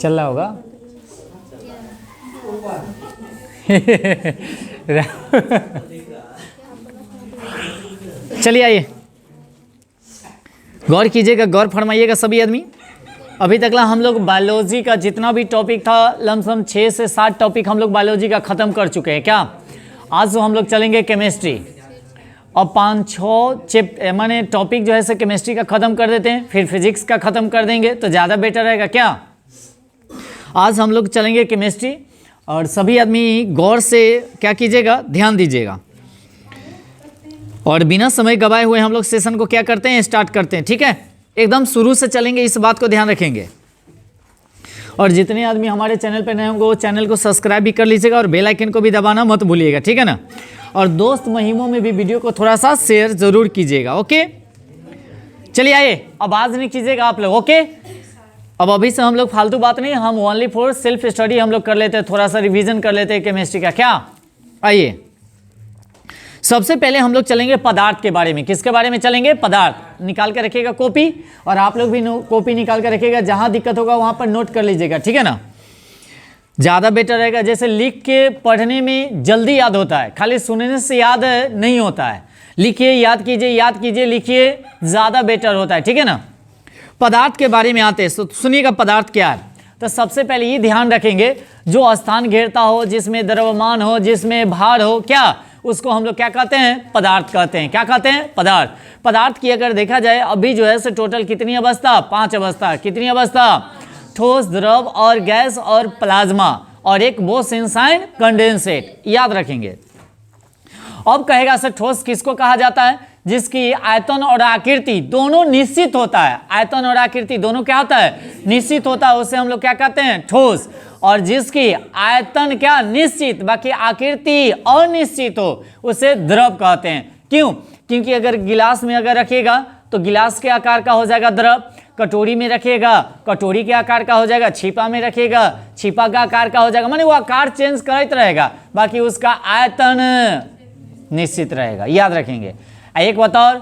चल रहा होगा। चलिए आइए, गौर कीजिएगा, गौर फरमाइएगा सभी आदमी। अभी तक हम लोग बायोलॉजी का जितना भी टॉपिक था लमसम 6 से 7 टॉपिक हम लोग बायोलॉजी का ख़त्म कर चुके हैं क्या। आज तो हम लोग चलेंगे केमिस्ट्री, और 5-6 माने टॉपिक जो है से केमिस्ट्री का ख़त्म कर देते हैं, फिर फिजिक्स का ख़त्म कर देंगे तो ज़्यादा बेटर रहेगा क्या। आज हम लोग चलेंगे केमिस्ट्री, और सभी आदमी गौर से क्या कीजिएगा, ध्यान दीजिएगा, और बिना समय गवाए हुए हम लोग सेशन को क्या करते हैं, स्टार्ट करते हैं। ठीक है, एकदम शुरू से चलेंगे, इस बात को ध्यान रखेंगे। और जितने आदमी हमारे चैनल पर नए होंगे वो चैनल को सब्सक्राइब भी कर लीजिएगा और बेल आइकन को भी दबाना मत भूलिएगा, ठीक है ना। और दोस्त महिमों में भी वीडियो को थोड़ा सा शेयर जरूर कीजिएगा। ओके, चलिए आइए, अब आज नहीं कीजिएगा आप लोग। ओके, अब अभी से हम लोग फालतू बात नहीं, हम ओनली फॉर सेल्फ स्टडी हम लोग कर लेते हैं, थोड़ा सा रिवीजन कर लेते हैं केमिस्ट्री का। क्या, आइए सबसे पहले हम लोग चलेंगे पदार्थ के बारे में। किसके बारे में चलेंगे, पदार्थ। निकाल के रखिएगा कॉपी, और आप लोग भी कॉपी निकाल के रखिएगा, जहां दिक्कत होगा वहां पर नोट कर लीजिएगा, ठीक है ना, ज़्यादा बेटर रहेगा। जैसे लिख के पढ़ने में जल्दी याद होता है, खाली सुनने से याद नहीं होता है। लिखिए, याद कीजिए, लिखिए, ज़्यादा बेटर होता है, ठीक है ना। पदार्थ के बारे में आते हैं, तो सुनिएगा पदार्थ क्या है। तो सबसे पहले ये ध्यान रखेंगे, जो स्थान घेरता हो, जिसमें द्रव्यमान हो, जिसमें भार हो, क्या उसको हम लोग क्या कहते हैं, पदार्थ कहते हैं। क्या कहते हैं, पदार्थ। पदार्थ की अगर देखा जाए अभी जो है टोटल कितनी अवस्था, 5 अवस्था। कितनी अवस्था, ठोस, द्रव और गैस और प्लाज्मा, और एक बोस-एंजाइम कंडेंसेट, याद रखेंगे। अब कहेगा सर ठोस किसको कहा जाता है, जिसकी आयतन और आकृति दोनों निश्चित होता है। आयतन और आकृति दोनों क्या होता है, निश्चित होता है, उसे हम लोग क्या कहते हैं, ठोस। और जिसकी आयतन क्या, निश्चित, बाकी आकृति अनिश्चित हो, उसे द्रव कहते हैं। क्यों, क्योंकि अगर गिलास में अगर रखिएगा तो गिलास के आकार का हो जाएगा द्रव, कटोरी में रखिएगा कटोरी के आकार का हो जाएगा, छिपा में रखिएगा छिपा का आकार का हो जाएगा, माने वो आकार चेंज करते रहेगा, बाकी उसका आयतन निश्चित रहेगा। याद रखेंगे। एक बताओ,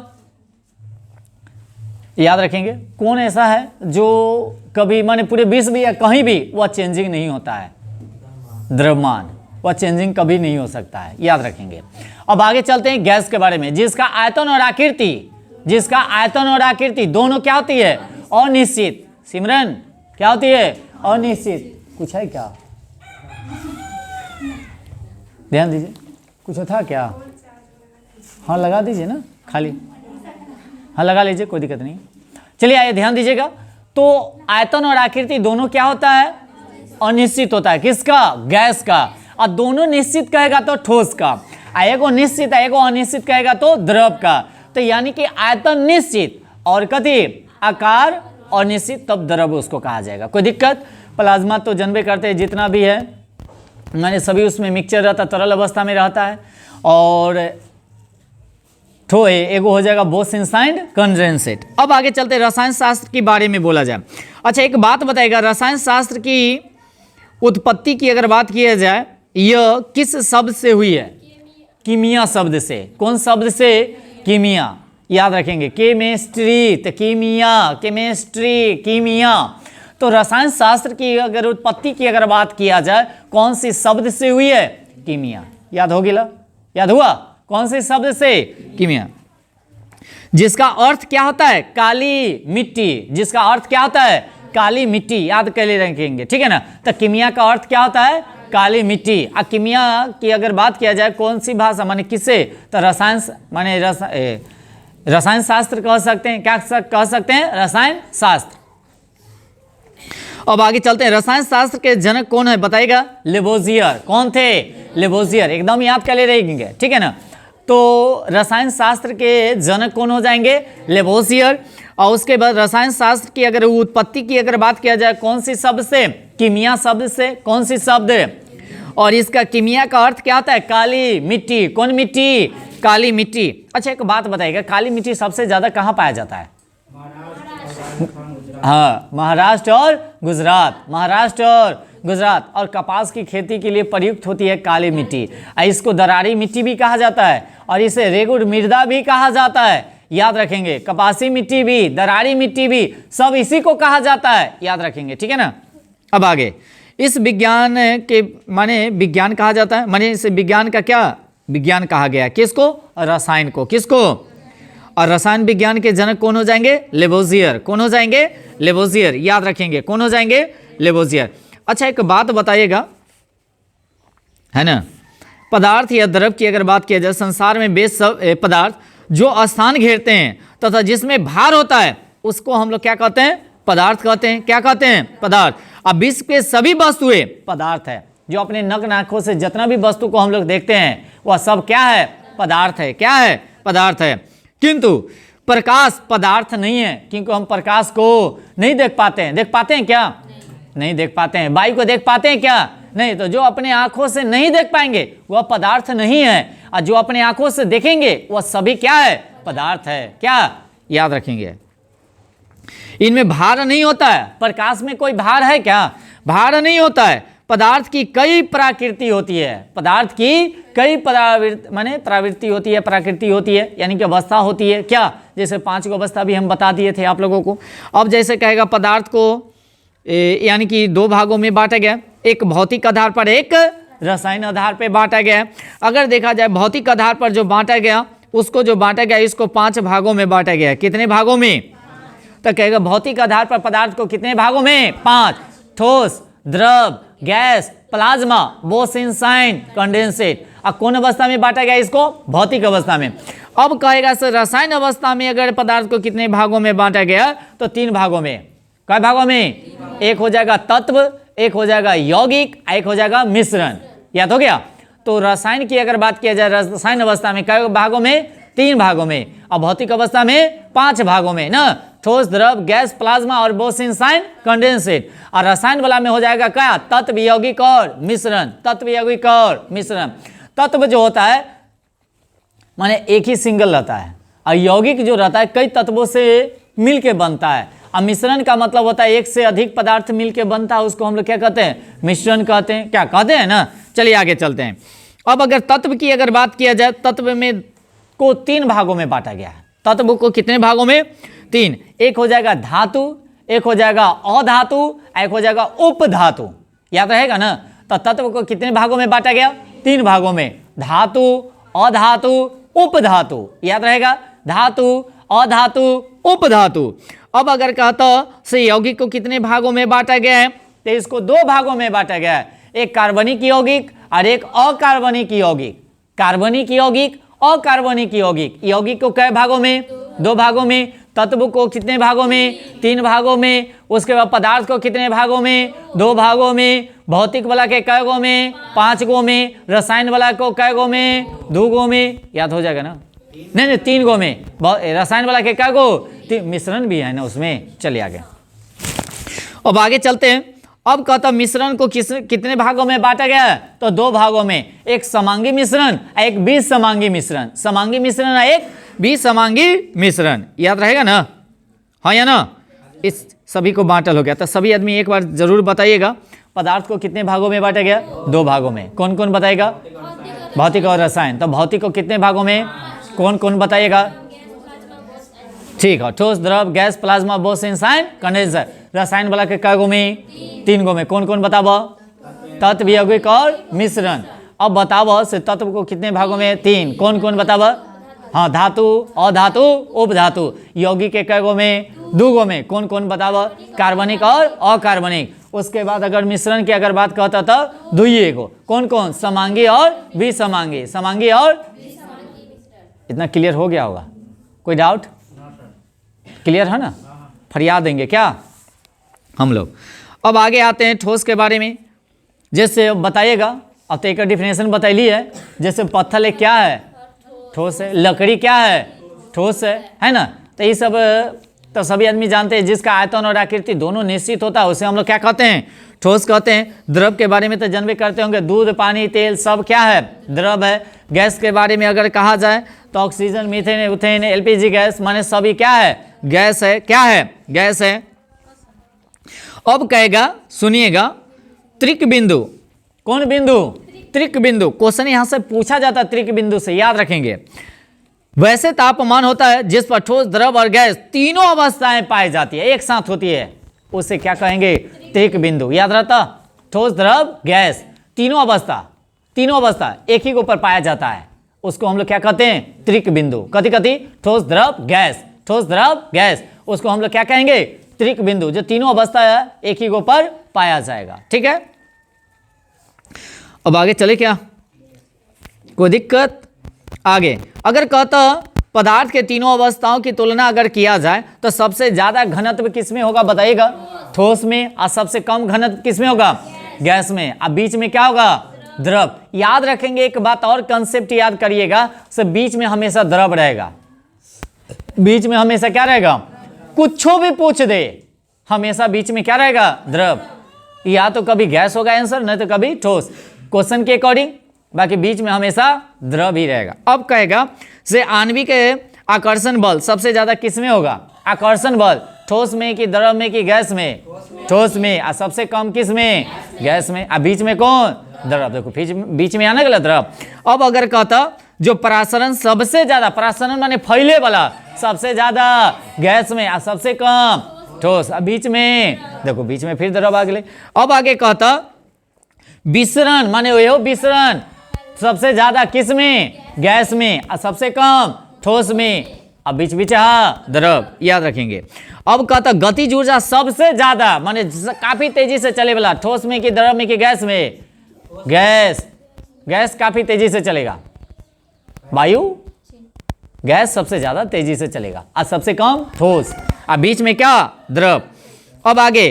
याद रखेंगे, कौन ऐसा है जो कभी माने पूरे विश्व या कहीं भी वह चेंजिंग नहीं होता है, द्रव्यमान, वह चेंजिंग कभी नहीं हो सकता है। याद रखेंगे। अब आगे चलते हैं गैस के बारे में, जिसका आयतन और आकृति दोनों क्या होती है, अनिश्चित। सिमरन क्या होती है, अनिश्चित। कुछ है क्या, ध्यान दीजिए, कुछ था क्या, हाँ लगा दीजिए ना, खाली हाँ लगा लीजिए, कोई दिक्कत नहीं। चलिए आइए ध्यान दीजिएगा। तो आयतन और आकृति दोनों क्या होता है, अनिश्चित होता है। किसका, गैस का। और दोनों निश्चित कहेगा तो ठोस का, एगो निश्चित एगो अनिश्चित कहेगा तो द्रव का। तो यानी कि आयतन निश्चित और कथी, आकार अनिश्चित, तब द्रव उसको कहा जाएगा। कोई दिक्कत। प्लाज्मा तो जानबे करते हैं, जितना भी है मैंने सभी उसमें मिक्सचर रहता, तरल अवस्था में रहता है। और तो एगो हो जाएगा बोस-एंजाइम कंडेंसेट। अब आगे चलते रसायन शास्त्र के बारे में बोला जाए। अच्छा एक बात बताएगा, रसायन शास्त्र की उत्पत्ति की अगर बात किया जाए, यह किस शब्द से हुई है, कीमिया शब्द से। कौन शब्द से, कीमिया। याद रखेंगे, केमिस्ट्री तो कीमिया, केमिस्ट्री कीमिया। तो रसायन शास्त्र की अगर उत्पत्ति की अगर बात किया जाए, कौन सी शब्द से हुई है, कीमिया। याद हो गया, याद हुआ, कौन से शब्द से, कीमिया। जिसका अर्थ क्या होता है, काली मिट्टी। जिसका अर्थ क्या होता है, काली मिट्टी। याद कर ले रखेंगे, ठीक है ना। तो कीमिया का अर्थ क्या होता है, काली मिट्टी। और कीमिया की अगर बात किया जाए कौन सी भाषा माने किसे, तो रसायन माने रसायन शास्त्र कह सकते हैं। क्या कह सकते हैं, रसायन शास्त्र। अब आगे चलते हैं, रसायन शास्त्र के जनक कौन है बताइएगा, लेवोजियर। कौन थे, लेवोजियर। एकदम याद कर ले रहेंगे, ठीक है ना। तो रसायन शास्त्र के जनक कौन हो जाएंगे, लेवोजियर। और उसके बाद रसायन शास्त्र की अगर उत्पत्ति की अगर बात किया जाए, कौन सी शब्द से, कीमिया शब्द से। कौन सी शब्द, और इसका कीमिया का अर्थ क्या होता है, काली मिट्टी। कौन मिट्टी, काली मिट्टी। अच्छा एक बात बताइएगा, काली मिट्टी सबसे ज्यादा कहाँ पाया जाता है, हाँ महाराष्ट्र और गुजरात। महाराष्ट्र और गुजरात। और कपास की खेती के लिए प्रयुक्त होती है काली मिट्टी। इसको दरारी मिट्टी भी कहा जाता है, और इसे रेगुड़ मृदा भी कहा जाता है। याद रखेंगे, कपासी मिट्टी भी, दरारी मिट्टी भी, सब इसी को कहा जाता है। याद रखेंगे, ठीक है ना। अब आगे, इस विज्ञान के माने विज्ञान कहा जाता है, माने इस विज्ञान का क्या विज्ञान कहा गया, किसको? रसायन को। किसको? और रसायन विज्ञान के जनक कौन हो जाएंगे? लेवोजियर। कौन हो जाएंगे? लेवोजियर। याद रखेंगे, कौन हो जाएंगे? लेवोजियर। अच्छा, एक बात बताइएगा, है ना, पदार्थ या द्रव की अगर बात किया जाए, संसार में वे सब पदार्थ जो स्थान घेरते हैं तथा जिसमें भार होता है उसको हम लोग क्या कहते हैं? पदार्थ कहते हैं। क्या कहते हैं? पदार्थ। अब विश्व के सभी वस्तुएं पदार्थ है। जो अपने नग्न आंखों से जितना भी वस्तु को हम लोग देखते हैं वह सब क्या है? पदार्थ है। क्या है? पदार्थ है। किंतु प्रकाश पदार्थ नहीं है, क्योंकि हम प्रकाश को नहीं देख पाते हैं। देख पाते हैं क्या? नहीं देख पाते हैं। वायु को देख पाते हैं क्या? नहीं। तो जो अपने आंखों से नहीं देख पाएंगे वह पदार्थ नहीं है, और जो अपने आंखों से देखेंगे वह सभी क्या है? पदार्थ है। क्या याद रखेंगे? इनमें भार नहीं होता है। प्रकाश में कोई भार है क्या? भार नहीं होता है। पदार्थ की कई प्रकृति होती है। पदार्थ की कई प्रवृत्ति होती है, प्रकृति होती है, यानी कि अवस्था होती है। क्या? जैसे 5 अवस्था भी हम बता दिए थे आप लोगों को। अब जैसे कहेगा पदार्थ को यानी कि 2 भागों में बांटा गया, एक भौतिक आधार पर, एक रसायन आधार पर बांटा गया। अगर देखा जाए भौतिक आधार पर जो बांटा गया, उसको जो बांटा गया इसको 5 भागों में बांटा गया। कितने भागों में? तो कहेगा भौतिक आधार पर पदार्थ को कितने भागों में? 5। ठोस, द्रव, गैस, प्लाज्मा, बोसेंसाइन, कंडेंसेट। अब कौन अवस्था में बांटा गया इसको? भौतिक अवस्था में। अब कहेगा सर रसायन अवस्था में अगर पदार्थ को कितने भागों में बांटा गया, तो 3 भागों में। कई भागों में? एक हो जाएगा तत्व, एक हो जाएगा यौगिक, एक हो जाएगा मिश्रण। याद हो गया? तो रसायन की अगर बात किया जाए रसायन अवस्था में कई भागों में? 3 भागों में। और भौतिक अवस्था में 5 भागों में ना, ठोस, द्रव, गैस, प्लाज्मा और बोसेंसाइन, कंडेंसेट। और रसायन वाला में हो जाएगा क्या? तत्व, यौगिक और मिश्रण। तत्व, यौगिक और मिश्रण। तत्व जो होता है माने एक ही सिंगल रहता है, और यौगिक जो रहता है कई तत्वों से मिलके बनता है। अब मिश्रण का मतलब होता है एक से अधिक पदार्थ मिलके बनता है, उसको हम लोग क्या कहते हैं? मिश्रण कहते हैं। क्या कहते हैं ना? चलिए आगे चलते हैं। अब अगर तत्व की अगर बात किया जाए, तत्व में को 3 भागों में बांटा गया है। तत्व को कितने भागों में? 3। एक हो जाएगा धातु, एक हो जाएगा अधातु, एक हो जाएगा उपधातु। याद रहेगा ना? तो तत्व को कितने भागों में बांटा गया? 3 भागों में। धातु, अधातु, उपधातु। याद रहेगा? धातु, अधातु, उपधातु। अब अगर कहता से यौगिक को कितने भागों में बांटा गया है, तो इसको 2 भागों में बांटा गया है। एक कार्बनिक यौगिक और एक अकार्बनिक यौगिक। कार्बनिक यौगिक, अकार्बनिक यौगिक। यौगिक को कई भागों में? 2 भागों में। तत्व को कितने भागों में? 3 भागों में। उसके बाद पदार्थ को कितने भागों में? 2 भागों में। भौतिक वाला के कई गो में? 5 गो में। रसायन वाला को कई गो में? 2 गो में। याद हो जाएगा ना? नहीं, 3 गो में। रसायन वाला के कई गो? मिश्रण भी है ना उसमें। चलिए आगे, अब आगे चलते हैं। अब कहता मिश्रण को कितने भागों में बांटा गया है? तो 2 भागों में। एक समांगी मिश्रण, एक विसमांगी मिश्रण। समांगी मिश्रण, एक विसमांगी मिश्रण। याद रहेगा ना? हाँ या ना? इस सभी को बांटल हो गया। तो सभी आदमी एक बार जरूर बताइएगा, पदार्थ को कितने भागों में बांटा गया? 2 भागों में। कौन कौन बताएगा? भौतिक और रसायन। तो भौतिक को कितने भागों में? कौन कौन बताइएगा? ठीक है, ठोस, द्रव, गैस, प्लाज्मा, बोसेंसाइन, कंडेंसर। रसायन वाला के कई गो में? 3 गो में। कौन कौन बताबो? तत्व, यौगिक और मिश्रण। अब बताबो से तत्व को कितने भागों में? 3। कौन कौन बताबो? हाँ, धातु, अधातु, उपधातु। यौगिक के कई गो में? 2 गो में। कौन कौन बताबो? कार्बनिक और अकार्बनिक। उसके बाद अगर मिश्रण की अगर बात कहता तो 2 गो। कौन कौन? समांगी और विसमांगी। समांगी और इतना क्लियर हो गया होगा? कोई डाउट? क्लियर है ना? फरियाद देंगे क्या हम लोग? अब आगे आते हैं ठोस के बारे में। जैसे बताइएगा, अब तो एक डिफिनेशन बतैली है। जैसे पत्थर क्या है? ठोस है। लकड़ी क्या है? ठोस है ना? तो ये सब तो सभी आदमी जानते हैं। जिसका आयतन और आकृति दोनों निश्चित होता है उसे हम लोग क्या कहते हैं? ठोस कहते हैं। द्रव के बारे में तो जानबे करते होंगे, दूध, पानी, तेल सब क्या है? द्रव है। गैस के बारे में अगर कहा जाए तो ऑक्सीजन, मीथेन, यूथेन, एलपीजी गैस माने सभी क्या है? गैस है। क्या है? गैस है। अब कहेगा, सुनिएगा, त्रिक बिंदु। कौन बिंदु? त्रिक बिंदु। क्वेश्चन यहां से पूछा जाता है त्रिक बिंदु से, याद रखेंगे। वैसे तापमान होता है जिस पर ठोस, द्रव और गैस तीनों अवस्थाएं पाई जाती है, एक साथ होती है। उसे क्या कहेंगे? त्रिक बिंदु। याद रहता? ठोस, द्रव, गैस, तीनों अवस्था एक ही के ऊपर पाया जाता है, उसको हम लोग क्या कहते हैं? त्रिक बिंदु। कथी कथी? ठोस, द्रव, गैस, ठोस, द्रव, गैस, उसको हम लोग क्या कहेंगे? त्रिक बिंदु। जो तीनों अवस्था है एक ही के ऊपर पाया जाएगा। ठीक है, अब आगे चले क्या? कोई दिक्कत? आगे अगर कहता पदार्थ के तीनों अवस्थाओं की तुलना अगर किया जाए तो सबसे ज्यादा घनत्व किसमें होगा बताइएगा? ठोस में। और सबसे कम घनत्व किसमें होगा? गैस में। अब बीच में क्या होगा? द्रव। याद रखेंगे एक बात और कंसेप्ट याद करिएगा, सब बीच में हमेशा द्रव रहेगा। बीच में हमेशा क्या रहेगा? कुछो भी पूछ दे, हमेशा बीच में क्या रहेगा? द्रव। या तो कभी गैस होगा आंसर, नहीं तो कभी ठोस, क्वेश्चन के अकॉर्डिंग। बाकी बीच में हमेशा द्रव ही रहेगा। अब कहेगा से आणविक आकर्षण बल सबसे ज्यादा किसमें होगा? आकर्षण बल ठोस में कि द्रव में कि गैस में? ठोस में। और सबसे कम किस में? गैस में। और बीच में कौन? द्रव। देखो बीच में आना गलत द्रव। अब अगर कहता जो परासरण सबसे ज्यादा, परासरण माने फैले वाला, सबसे ज्यादा गैस में और सबसे कम ठोस, और बीच में देखो बीच में फिर द्रव आ गए। अब आगे कहता विसरण माने वो विसरण सबसे ज्यादा किस में? गैस में, और सबसे कम ठोस में, अब बीच बीच हाँ द्रव। याद रखेंगे। अब कहता गतिज ऊर्जा सबसे ज्यादा माने काफी तेजी से चले वाला, ठोस में कि द्रव में कि गैस में? गैस। गैस काफी तेजी से चलेगा, वायु गैस सबसे ज्यादा तेजी से चलेगा, और सबसे कम ठोस, और बीच में क्या? द्रव। अब आगे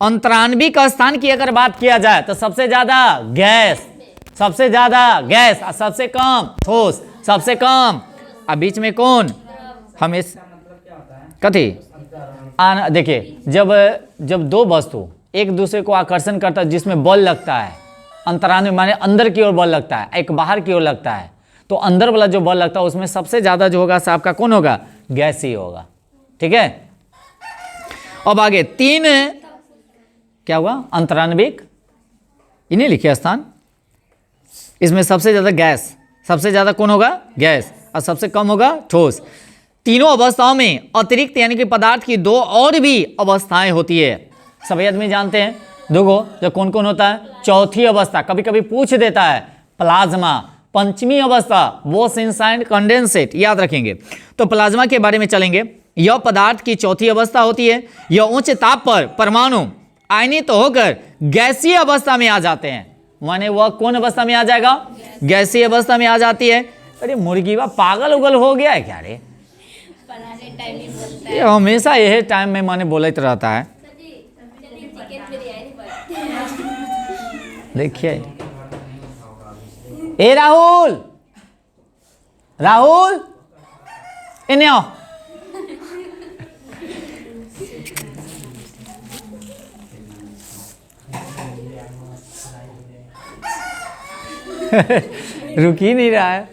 अंतराण्विक स्थान की अगर बात किया जाए तो सबसे ज्यादा गैस, सबसे ज्यादा गैस, और सबसे कम ठोस, सबसे कम, और बीच में कौन? हमेशा कथी? देखिए जब दो वस्तु एक दूसरे को आकर्षण करता है, जिसमें बल लगता है, अंतराण्विक माने अंदर की ओर बल लगता है, एक बाहर की ओर लगता है, तो अंदर वाला जो बल लगता है उसमें सबसे ज्यादा जो होगा आपका कौन होगा? गैस ही होगा। ठीक है, अब आगे तीन क्या हुआ? अंतराण्विक, इन्हें लिखिए स्थान, इसमें सबसे ज्यादा गैस, सबसे ज्यादा कौन होगा? गैस, और सबसे कम होगा ठोस। तीनों अवस्थाओं में अतिरिक्त यानी कि पदार्थ की दो और भी अवस्थाएं होती है, सभी आदमी जानते हैं दो, जो कौन कौन होता है? चौथी अवस्था, कभी कभी पूछ देता है प्लाज्मा। पंचमी अवस्था वो सिंसाइड कंडेंसेट। याद रखेंगे। तो प्लाज्मा के बारे में चलेंगे। यह पदार्थ की चौथी अवस्था होती है। यह उच्च ताप पर परमाणु आयनित होकर गैसीय अवस्था में आ जाते हैं। माने वह कौन अवस्था में आ जाएगा? गैसीय अवस्था में आ जाती है। अरे मुर्गी बा पागल उगल हो गया है क्या रे? ये हमेशा यही टाइम में माने बोलते रहता है। देखिए ए राहुल, राहुल इन्हें आओ। रुक ही नहीं रहा है।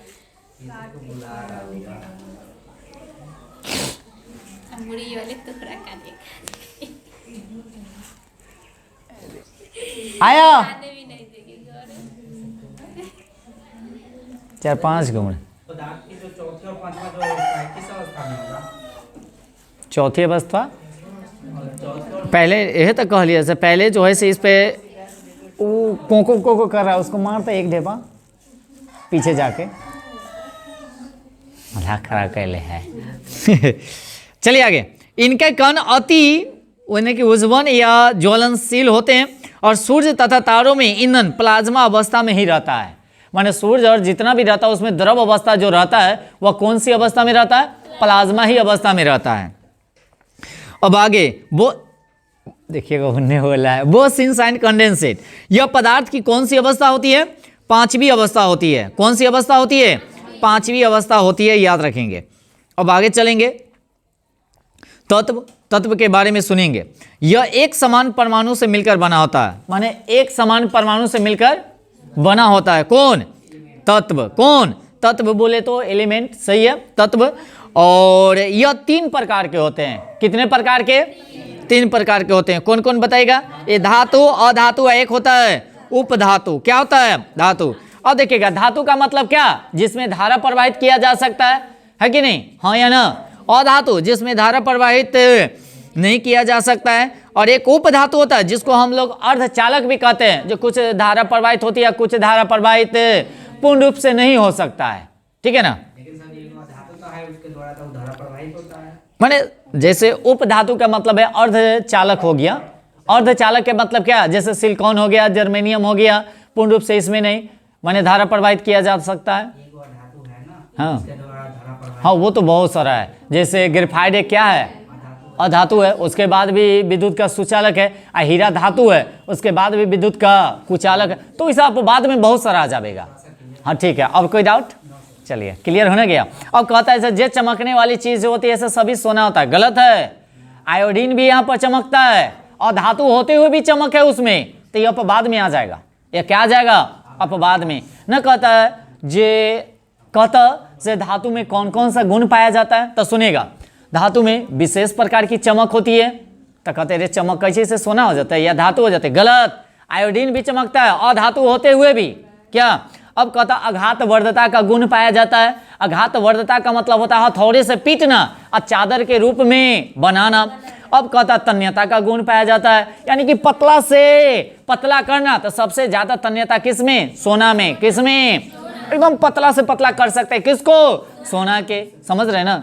आया 4-5 घूम। चौथी अवस्था पहले यह तो कह लिया, पहले जो है से इस पे कोको कर रहा है, उसको मारता एक ढेपा पीछे जाके, मजाक खरा कैले है। चलिए आगे। इनके कण अति की उज्जवल या ज्वलनशील होते हैं और सूर्य तथा तारों में ईंधन प्लाज्मा अवस्था में ही रहता है। माने सूर्य और जितना भी रहता है उसमें द्रव अवस्था जो रहता है वह कौन सी अवस्था में रहता है? प्लाज्मा ही अवस्था में रहता है। अब आगे वो देखिएगा उन्हें बोला है वो सिंसाइन कंडेंसेट। यह पदार्थ की कौन सी अवस्था होती है? पांचवी अवस्था होती है। कौन सी अवस्था होती है? पांचवी अवस्था होती है, याद रखेंगे। अब आगे चलेंगे। तत्व के बारे में सुनेंगे। यह एक समान परमाणु से मिलकर बना होता है। माने एक समान परमाणु से मिलकर बना होता है। कौन? तत्व। कौन? तत्व बोले तो एलिमेंट, सही है, तत्व। और यह 3 प्रकार के होते हैं। कितने प्रकार के? 3 प्रकार के होते हैं। कौन कौन बताएगा? ये धातु, अधातु, एक होता है उपधातु। क्या होता है? धातु। अब देखिएगा धातु का मतलब क्या? जिसमें धारा प्रवाहित किया जा सकता है कि नहीं? हाँ या ना? अधातु जिसमें धारा प्रवाहित नहीं किया जा सकता है। और एक उपधातु होता है जिसको हम लोग अर्धचालक भी कहते हैं, जो कुछ धारा प्रवाहित होती है, कुछ धारा प्रवाहित पूर्ण रूप से नहीं हो सकता है, ठीक है ना। माने जैसे उपधातु का मतलब है अर्धचालक हो गया। अर्धचालक के मतलब क्या, जैसे सिलिकॉन हो गया, जर्मेनियम हो गया, पूर्ण रूप से इसमें नहीं माने धारा प्रवाहित किया जा सकता है। हाँ हाँ, वो तो बहुत सारा है, जैसे ग्रेफाइट एक क्या है, अधातु है, उसके बाद भी विद्युत का सुचालक है। हीरा धातु है, उसके बाद भी विद्युत का कुचालक है। तो इस आप बाद में बहुत सारा आ जाएगा। हाँ ठीक है, अब कोई डाउट? चलिए क्लियर होने गया। अब कहता है ऐसे जे चमकने वाली चीज जो होती है ऐसे सभी सोना होता है, गलत है। आयोडीन भी यहाँ पर चमकता है और धातु होते हुए भी चमक है उसमें, तो ये अपवाद में आ जाएगा। ये क्या आ जाएगा? अपवाद में। न कहता है जे कहता से धातु में कौन कौन सा गुण पाया जाता है, तो सुनेगा धातु में विशेष प्रकार की चमक होती है, तो कहते रे चमक कैसे से सोना हो जाता है या धातु हो जाते है, गलत। आयोडीन भी चमकता है और धातु होते हुए भी क्या। अब कहता आघात वर्धता का गुण पाया जाता है। आघात वर्धता का मतलब होता है हथौड़े से पीटना और चादर के रूप में बनाना। अब कहता तन्यता का गुण पाया जाता है, यानी कि पतला से पतला करना। तो सबसे ज्यादा तन्यता किसमें? सोना में। किसमें? एकदम पतला से पतला कर सकते हैं, किसको? सोना के। समझ रहे ना।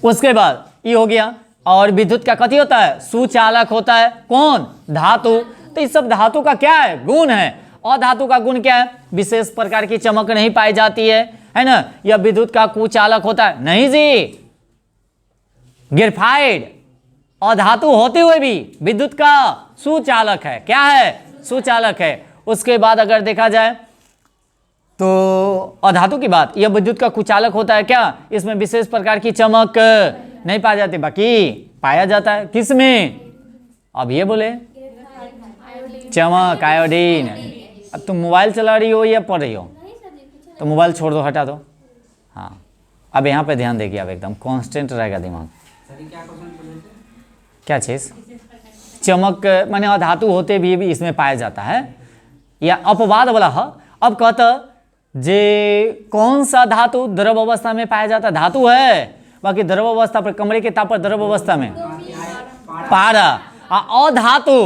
उसके बाद ये हो गया। और विद्युत का कथी होता है? सुचालक होता है। कौन? धातु। तो इस सब धातु का क्या है? गुण है। और धातु का गुण क्या है? विशेष प्रकार की चमक नहीं पाई जाती है ना। यह विद्युत का कुचालक होता है। नहीं जी, ग्रेफाइट और धातु होते हुए भी विद्युत का सुचालक है। क्या है? सुचालक है। उसके बाद अगर देखा जाए तो अधातु की बात, यह विद्युत का कुचालक होता है। क्या? इसमें विशेष प्रकार की चमक नहीं पाई जाती, बाकी पाया जाता है। किसमें? अब ये बोले चमक, आयोडीन। अब तुम मोबाइल चला रही हो या पढ़ रही हो? तो मोबाइल छोड़ दो, हटा दो। हाँ, अब यहाँ पे ध्यान देगी, अब एकदम कांस्टेंट रहेगा दिमाग। क्या चीज? चमक माने अधातु होते भी इसमें पाया जाता है, या अपवाद वाला है। अब कहता जे कौन सा धातु द्रव अवस्था में पाया जाता है? धातु है, बाकी द्रव अवस्था पर, कमरे के ताप पर द्रव अवस्था में पारा। अधातु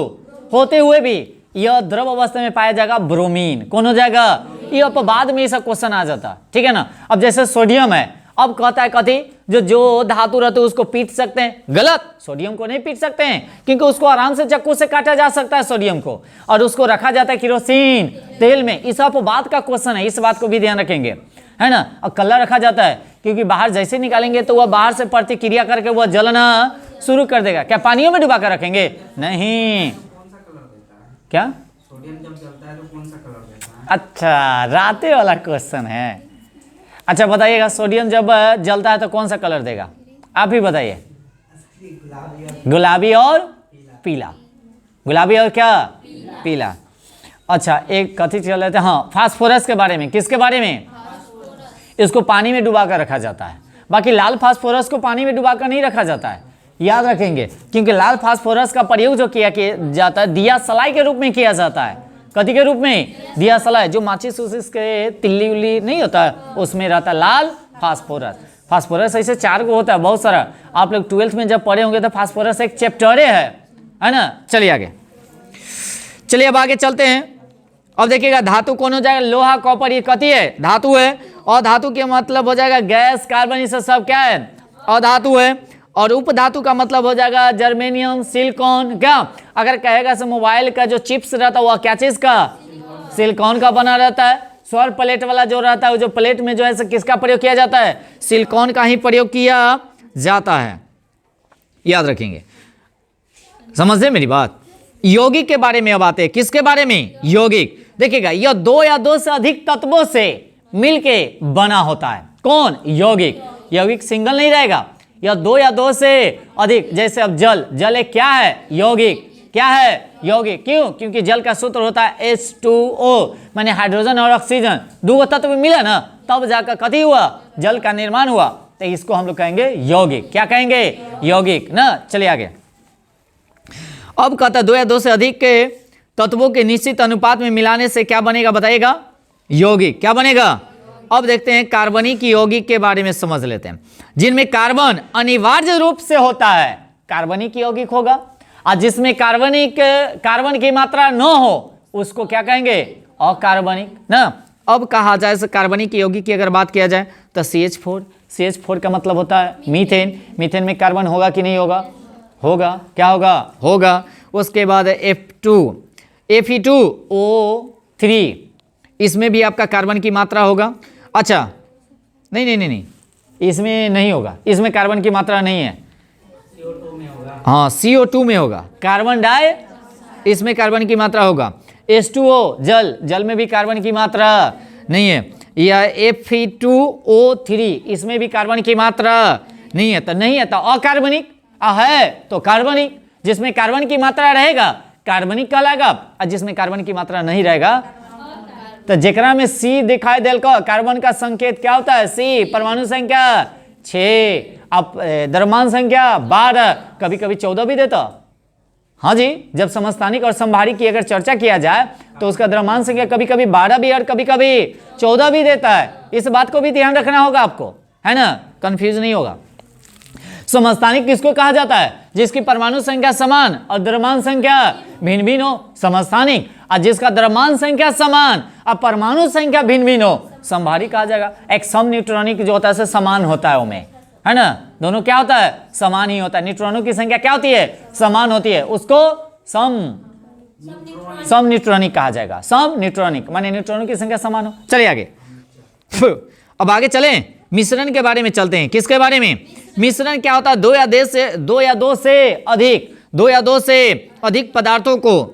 होते हुए भी यह द्रव अवस्था में पाया जाएगा ब्रोमीन। कौन हो जाएगा? ये अपवाद में ऐसा क्वेश्चन आ जाता, ठीक है ना। अब जैसे सोडियम है, अब कहता है कथी, जो धातु रहते हैं उसको पीट सकते हैं, गलत। सोडियम को नहीं पीट सकते हैं, क्योंकि उसको आराम से चाकू से काटा जा सकता है सोडियम को, और उसको रखा जाता है केरोसिन तेल में। इस अपवाद का क्वेश्चन है, इस बात को भी ध्यान रखेंगे, है ना। और कलर रखा जाता है, क्योंकि बाहर जैसे निकालेंगे तो वह बाहर से प्रतिक्रिया करके वह जलना शुरू कर देगा। क्या पानियों में डुबा कर रखेंगे? नहीं। क्या? सोडियम जब जलता है तो कौन सा कलर देता है? अच्छा, राते वाला क्वेश्चन है। अच्छा बताइएगा, सोडियम जब जलता है तो कौन सा कलर देगा? आप ही बताइए। गुलाबी और पीला। गुलाबी और क्या? पीला। अच्छा, एक कथी चल रहे थे, हाँ, फास्फोरस के बारे में। किसके बारे में? इसको पानी में डुबा कर रखा जाता है, बाकी लाल फास्फोरस को पानी में डुबा कर नहीं रखा जाता है, याद रखेंगे। क्योंकि लाल फास्फोरस का प्रयोग जो किया जाता है दिया सलाई के रूप में किया जाता है। कथी के रूप में? दिया सलाई। जो माचिस उचिस के तिल्ली उल्ली नहीं होता है, उसमें रहता है लाल फास्फोरस। फास्फोरस ऐसे 4 को होता है, बहुत सारा। आप लोग 12th में जब पढ़े होंगे तो फास्फोरस एक चैप्टर है ना। चलिए आगे, चलिए अब आगे चलते हैं। अब देखिएगा धातु कौन हो जाएगा? लोहा, कॉपर, ये कथी है? धातु है। और धातु के मतलब हो जाएगा गैस, कार्बन, ये सब क्या है? अधातु है। और उपधातु का मतलब हो जाएगा जर्मेनियम, सिलिकॉन। क्या? अगर कहेगा से मोबाइल का जो चिप्स रहता है वह क्या चीज का? सिलिकॉन का बना रहता है। सौर प्लेट वाला जो रहता है, जो प्लेट में जो है किसका प्रयोग किया जाता है? सिलिकॉन का ही प्रयोग किया जाता है, याद रखेंगे। समझते मेरी बात? यौगिक के बारे में अब आते हैं। किसके बारे में? यौगिक। देखिएगा, यह 2 या 2 से अधिक तत्वों से मिलके बना होता है। कौन? यौगिक। यौगिक सिंगल नहीं रहेगा, यह 2 या 2 से अधिक। जैसे अब जल एक क्या है? यौगिक। क्या है? यौगिक। क्यों? क्योंकि जल का सूत्र होता है H2O, माने हाइड्रोजन और ऑक्सीजन, 2 तत्व मिला ना, तब जाकर कथी हुआ? जल का निर्माण हुआ। तो इसको हम लोग कहेंगे यौगिक। क्या कहेंगे? यौगिक ना। चलिए आगे। अब कहता 2 या 2 से अधिक के तत्वों के निश्चित अनुपात में मिलाने से क्या बनेगा? बताइएगा। यौगिक। क्या बनेगा? अब देखते हैं कार्बनिक यौगिक के बारे में समझ लेते हैं, जिनमें कार्बन अनिवार्य रूप से होता है। कार्बनिक यौगिक होगा। और जिसमें कार्बन की मात्रा न हो उसको क्या कहेंगे? अकार्बनिक ना। अब कहा जाए कार्बनिक यौगिक की अगर बात किया जाए तो CH4 का मतलब होता है मीथेन। मीथेन में कार्बन होगा कि नहीं होगा? होगा। क्या होगा? होगा। उसके बाद Fe2O3, इसमें भी आपका कार्बन की मात्रा होगा। अच्छा, नहीं, इसमें नहीं होगा, इसमें कार्बन की मात्रा नहीं है। हाँ, CO2 में होगा। कार्बन डाई, इसमें कार्बन की मात्रा होगा। H2O जल में भी कार्बन की मात्रा नहीं है। या Fe2O3, इसमें भी कार्बन की मात्रा नहीं है। तो नहीं है तो अकार्बनिक, है तो कार्बनिक। जिसमें कार्बन की मात्रा रहेगा कार्बनिक कहलाएगा, और जिसमें कार्बन की मात्रा नहीं रहेगा तो जेकरा में C दिखाई देल को कार्बन का संकेत क्या होता है? C। परमाणु संख्या 6, अब द्रव्यमान संख्या 12, कभी कभी 14 भी देता। हाँ जी, जब समस्थानिक और संभारिक की अगर चर्चा किया जाए तो उसका द्रव्यमान संख्या कभी कभी 12 भी और कभी कभी 14 भी देता है। इस बात को भी ध्यान रखना होगा आपको, है ना, कंफ्यूज नहीं होगा। समस्थानिक किसको कहा जाता है? जिसकी परमाणु संख्या समान और द्रव्यमान संख्या भिन्न भिन्न हो, समस्थानिक। और जिसका द्रव्यमान संख्या समान और परमाणु संख्या भिन्न भिन्न हो, संभारिक कहा जाएगा। एक सम न्यूट्रॉनिक जो होता है समान होता है, उसमें, है ना, दोनों क्या होता है? समान ही होता है। न्यूट्रॉनों की संख्या क्या होती है? समान होती है, उसको सम न्यूट्रॉनिक कहा जाएगा। सम न्यूट्रॉनिक माने न्यूट्रॉनों की संख्या समान हो। चलिए आगे, अब आगे चलें, मिश्रण के बारे में चलते हैं। किसके बारे में? मिश्रण क्या होता है? दो या दो से अधिक पदार्थों को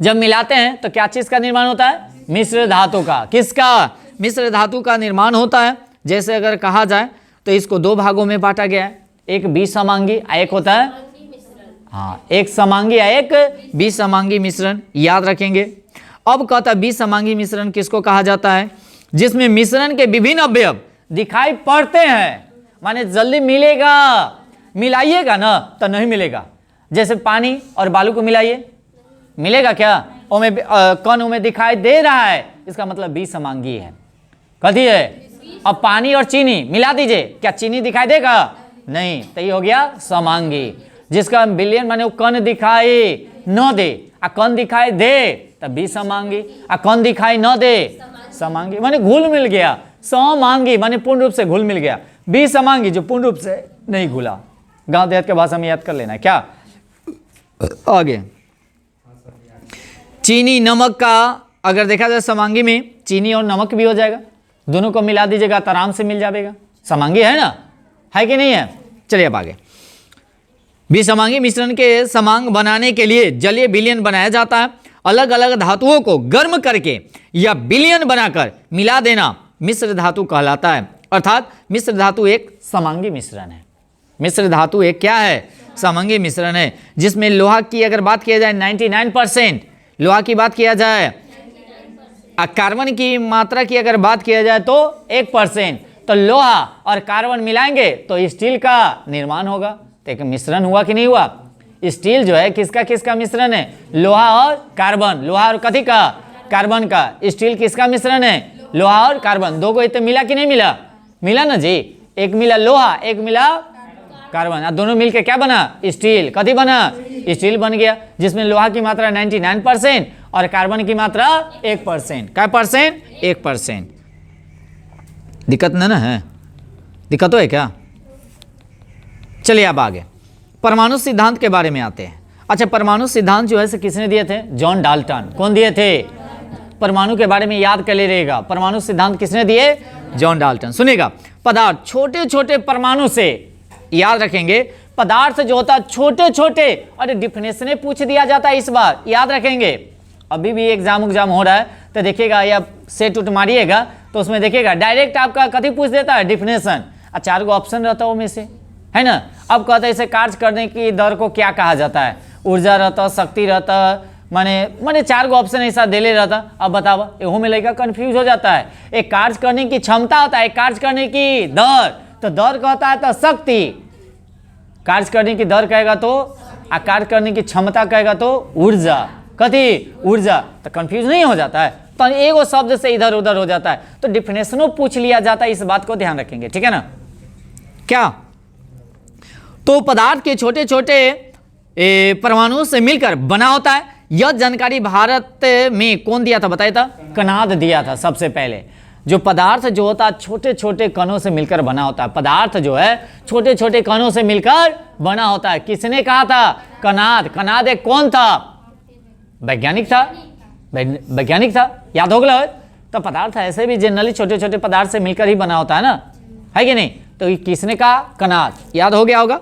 जब मिलाते हैं तो क्या चीज का निर्माण होता है? मिश्र धातु का। किसका? मिश्र धातु का निर्माण होता है। जैसे अगर कहा जाए तो इसको दो भागों में बांटा गया है, एक विसमांगी, एक होता है, हाँ, एक समांगी, एक विसमांगी मिश्रण, याद रखेंगे। अब कहता है विसमांगी मिश्रण किसको कहा जाता है? जिसमें मिश्रण के विभिन्न अवयव दिखाई पड़ते हैं, माने जल्दी मिलेगा, मिलाइएगा ना तो नहीं मिलेगा। जैसे पानी और बालू को मिलाइए, मिलेगा क्या? कण में दिखाई दे रहा है, इसका मतलब विसमांगी है। कथी है? अब पानी और चीनी मिला दीजिए, क्या चीनी दिखाई देगा? नहीं, तो ये हो गया समांगी। जिसका बिलियन माने वो कण दिखाई न दे, कण दिखाई दे तब विसमांगी, कण दिखाई न दे समांगी, माने घुल मिल गया। समांगी माने पूर्ण रूप से घुल मिल गया। विसमांगी जो पूर्ण रूप से नहीं घुला। गांव देहात के भाषा में याद कर लेना। क्या आगे? चीनी नमक का अगर देखा जाए समांगी में चीनी और नमक भी हो जाएगा, दोनों को मिला दीजिएगा तो आराम से मिल जाएगा। समांगी है ना, है कि नहीं है? चलिए अब आगे। विसमांगी मिश्रण के समांग बनाने के लिए जलीय विलयन बनाया जाता है। अलग अलग धातुओं को गर्म करके या विलयन बनाकर मिला देना मिश्र धातु कहलाता है। अर्थात मिश्र धातु एक समांगी मिश्रण है। मिश्र धातु एक क्या है? समांगी मिश्रण है। जिसमें लोहा की अगर बात किया जाए 99%, लोहा की बात किया जाए, कार्बन की मात्रा की अगर बात किया जाए तो 1%, तो लोहा और कार्बन मिलाएंगे तो स्टील का निर्माण होगा। तो एक मिश्रण हुआ कि नहीं हुआ? स्टील जो है किसका किसका मिश्रण है? लोहा और कार्बन। लोहा और कथी का? कार्बन का। स्टील किसका मिश्रण है? लोहा और कार्बन। दो को इतने मिला कि नहीं मिला? मिला ना जी। एक मिला लोहा, एक मिला कार्बन, दोनों मिलके क्या बना? स्टील। कथी बना? स्टील बन गया। जिसमें लोहा की मात्रा 99% और कार्बन की मात्रा 1%। क्या परसेंट? 1%। दिक्कत ना है? दिक्कत है क्या? चलिए अब आगे परमाणु सिद्धांत के बारे में आते हैं। अच्छा, परमाणु सिद्धांत जो है किसने दिए थे? John Dalton. कौन दिए थे? परमाणु के बारे में याद कर ले रहेगा। परमाणु सिद्धांत किसने दिए? John Dalton. सुनेगा, पदार्थ छोटे छोटे परमाणु से, याद रखेंगे, पदार्थ जो होता है छोटे छोटे, अरे डिफिनेशन पूछ दिया जाता है इस बार, याद रखेंगे। अभी भी एग्जाम हो रहा है तो देखिएगा, या सेट उठ मारिएगा तो उसमें देखिएगा डायरेक्ट आपका कथी पूछ देता है? डिफिनेशन। 4 गो ऑप्शन रहता है वो में से, है ना। अब कहते हैं इसे कार्य करने की दर को क्या कहा जाता है? ऊर्जा रहता, शक्ति रहता, माने 4 गो ऑप्शन ऐसा देले रहता। अब बताओ, एहो में लड़का कंफ्यूज हो जाता है। एक कार्य करने की क्षमता होता है, एक कार्य करने की दर, तो दर कहता है तो शक्ति, कार्य करने की दर कहेगा तो, कार्य करने की क्षमता कहेगा तो ऊर्जा। कथी? ऊर्जा। तो कंफ्यूज नहीं हो जाता है? तो एगो शब्द से इधर उधर हो जाता है, तो डिफिनेशनों पूछ लिया जाता है, इस बात को ध्यान रखेंगे, ठीक है ना। क्या तो पदार्थ के छोटे छोटे परमाणुओं से मिलकर बना होता है। यह जानकारी भारत में कौन दिया था, बताया था, कनाद दिया था सबसे पहले। जो पदार्थ जो होता है छोटे छोटे कणों से मिलकर बना होता है, पदार्थ जो है छोटे छोटे कणों से मिलकर बना होता है। किसने कहा था, कनाद। कनाद एक कौन था, वैज्ञानिक था, वैज्ञानिक था, याद होगा। तो पदार्थ ऐसे भी जनरली छोटे छोटे पदार्थ से मिलकर ही बना होता है ना, है कि नहीं। तो ये किसने कहा, कनाद, याद हो गया होगा।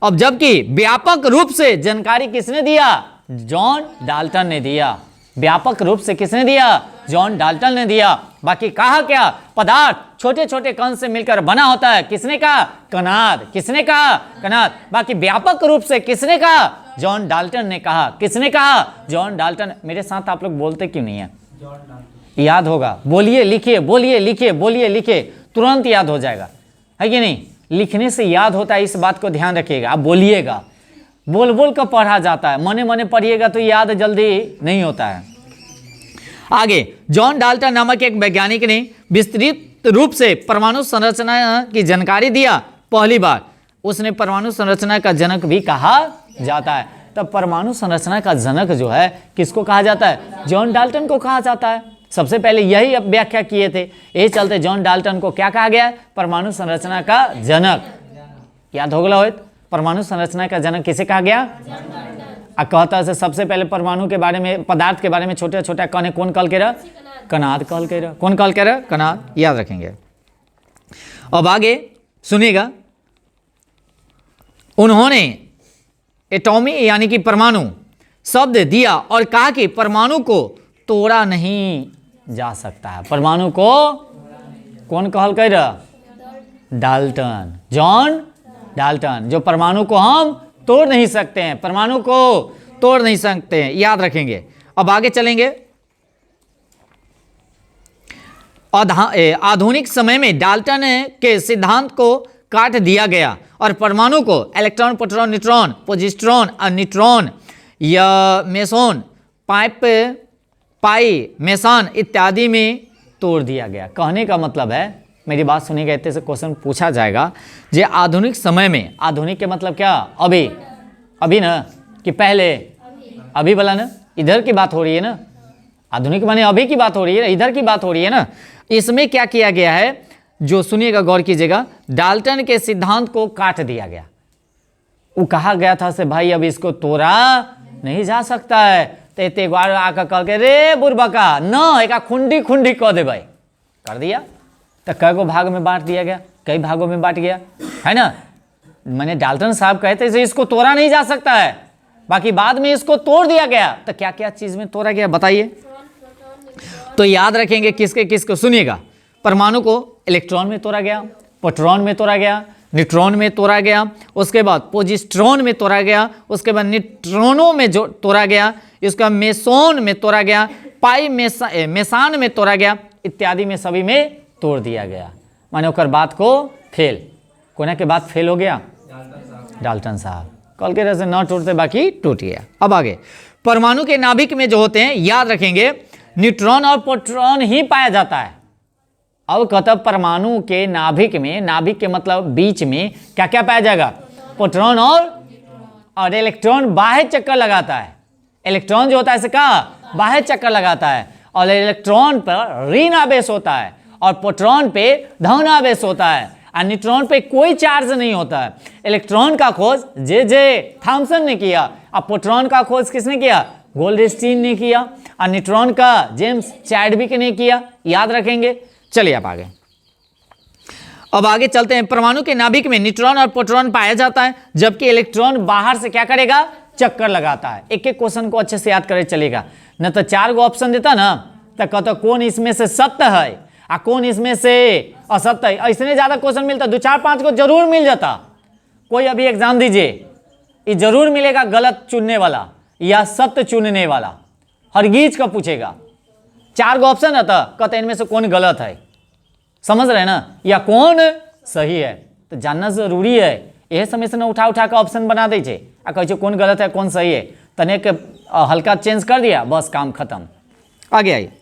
अब जबकि व्यापक रूप से जानकारी किसने दिया, जॉन डाल्टन ने दिया। व्यापक रूप से किसने दिया, जॉन डाल्टन ने दिया। बाकी कहा क्या, पदार्थ छोटे छोटे कण से मिलकर बना होता है, किसने कहा, कनाद। किसने कहा, कनाद। बाकी व्यापक रूप से किसने कहा, जॉन डाल्टन ने कहा। किसने कहा, जॉन डाल्टन। मेरे साथ आप लोग बोलते क्यों नहीं है, याद होगा, बोलिए लिखिए, बोलिए लिखिए, बोलिए लिखिए, तुरंत याद हो जाएगा, है कि नहीं। लिखने से याद होता है, इस बात को ध्यान रखिएगा। आप बोलिएगा, बोल बोल कर पढ़ा जाता है, मने मने पढ़िएगा तो याद जल्दी नहीं होता है। आगे, जॉन डाल्टन नामक एक वैज्ञानिक ने विस्तृत रूप से परमाणु संरचना की जानकारी दिया। पहली बार उसने परमाणु संरचना का जनक भी कहा जाता है। तब परमाणु संरचना का जनक जो है किसको कहा जाता है, जॉन डाल्टन को कहा जाता है। सबसे पहले यही व्याख्या किए थे, यही चलते जॉन डाल्टन को क्या कहा गया है, परमाणु संरचना का जनक। याद होगा होत, परमाणु संरचना का जनक किसे कहा गया, कहता है सबसे पहले परमाणु के बारे में, पदार्थ के बारे में छोटे छोटे कण कौन कल के रहा, कनाद कल के रहा। कौन कल के रहा, कनाद, याद रखेंगे। अब आगे सुनिएगा, उन्होंने एटॉमी यानी कि परमाणु शब्द दिया और कहा कि परमाणु को तोड़ा नहीं जा सकता है। परमाणु को कौन कहल कर रहा, डाल्टन, जॉन डाल्टन। जो परमाणु को हम तोड़ नहीं सकते हैं, परमाणु को तोड़ नहीं सकते हैं, याद रखेंगे। अब आगे चलेंगे। आधुनिक समय में डाल्टन के सिद्धांत को काट दिया गया और परमाणु को इलेक्ट्रॉन, प्रोटॉन, न्यूट्रॉन, पॉजिट्रॉन और न्यूट्रॉन या मेसोन, पाई, मेसान इत्यादि में तोड़ दिया गया। कहने का मतलब है, मेरी बात सुनिएगा, इतने से क्वेश्चन पूछा जाएगा। जे आधुनिक समय में, आधुनिक के मतलब क्या, अभी, अभी ना कि पहले, अभी वाला ना, इधर की बात हो रही है ना, आधुनिक माने अभी की बात हो रही है, इधर की बात हो रही है ना। इसमें क्या किया गया है, जो सुनिएगा, गौर कीजिएगा, डाल्टन के सिद्धांत को काट दिया गया। वो कहा गया था से भाई अब इसको तोड़ा नहीं जा सकता है, तो एक बार आकर कह के रे बुरबका न एक खुंडी खुंडी कह दे भाई, कर दिया। तो कई को भाग में बांट दिया गया, कई भागों में बांट गया, है ना। मैंने डाल्टन साहब कहते थे इसको तोड़ा नहीं जा सकता है, बाकी बाद में इसको तोड़ दिया गया। तो क्या क्या चीज में तोड़ा गया बताइए। तो याद रखेंगे किसके किसको, सुनिएगा। परमाणु को इलेक्ट्रॉन में तोड़ा गया, प्रोटॉन में तोड़ा गया, न्यूट्रॉन में तोड़ा गया, उसके बाद पॉजिट्रॉन में तोड़ा गया, उसके बाद न्यूट्रॉनों में जो तोड़ा गया, इसका मेसोन में तोड़ा गया, पाई मेसान में तोड़ा गया, इत्यादि में सभी में तोड़ दिया गया। माने ओकर बात को फेल, कोना के बात फेल हो गया, डाल्टन साहब कल के से न टूटते बाकी टूट गया। अब आगे, परमाणु के नाभिक में जो होते हैं, याद रखेंगे, न्यूट्रॉन और प्रोटॉन ही पाया जाता है। अब कहता परमाणु के नाभिक में, नाभिक के मतलब बीच में क्या क्या पाया जाएगा, प्रोटॉन और इलेक्ट्रॉन बाह्य चक्कर लगाता है। इलेक्ट्रॉन जो होता है इसका बाह्य चक्कर लगाता है, और इलेक्ट्रॉन पर ऋण आवेश होता है और प्रोटॉन पे धन आवेश होता है, और न्यूट्रॉन पे कोई चार्ज नहीं होता है। इलेक्ट्रॉन का खोज जे थॉमसन ने किया, और प्रोटॉन का खोज किसने किया, गोल्डस्टीन ने किया, और न्यूट्रॉन का जेम्स चैडविक ने किया। याद रखेंगे। चलिए आप आगे, अब आगे चलते हैं। परमाणु के नाभिक में न्यूट्रॉन और प्रोटॉन पाया जाता है, जबकि इलेक्ट्रॉन बाहर से क्या करेगा, चक्कर लगाता है। एक एक क्वेश्चन को अच्छे से याद करे चलेगा, न तो 4 गो ऑप्शन देता ना तो कहता कौन इसमें से सत्य है और कौन इसमें से असत्य है। इसने ज्यादा क्वेश्चन मिलता, 2 4 5 को जरूर मिल जाता। कोई अभी एग्जाम दीजिए, ये जरूर मिलेगा गलत चुनने वाला या सत्य चुनने वाला, हरगिज का पूछेगा। 4 गो ऑप्शन रहता, कहते इनमें से कौन गलत है, समझ रहे ना, या कौन सही है। तो जानना जरूरी है, यह समय से न उठा उठा के ऑप्शन बना दे छे, आ कहे कौन गलत है कौन सही है, तने के हल्का चेंज कर दिया, बस काम खत्म। आगे आइए।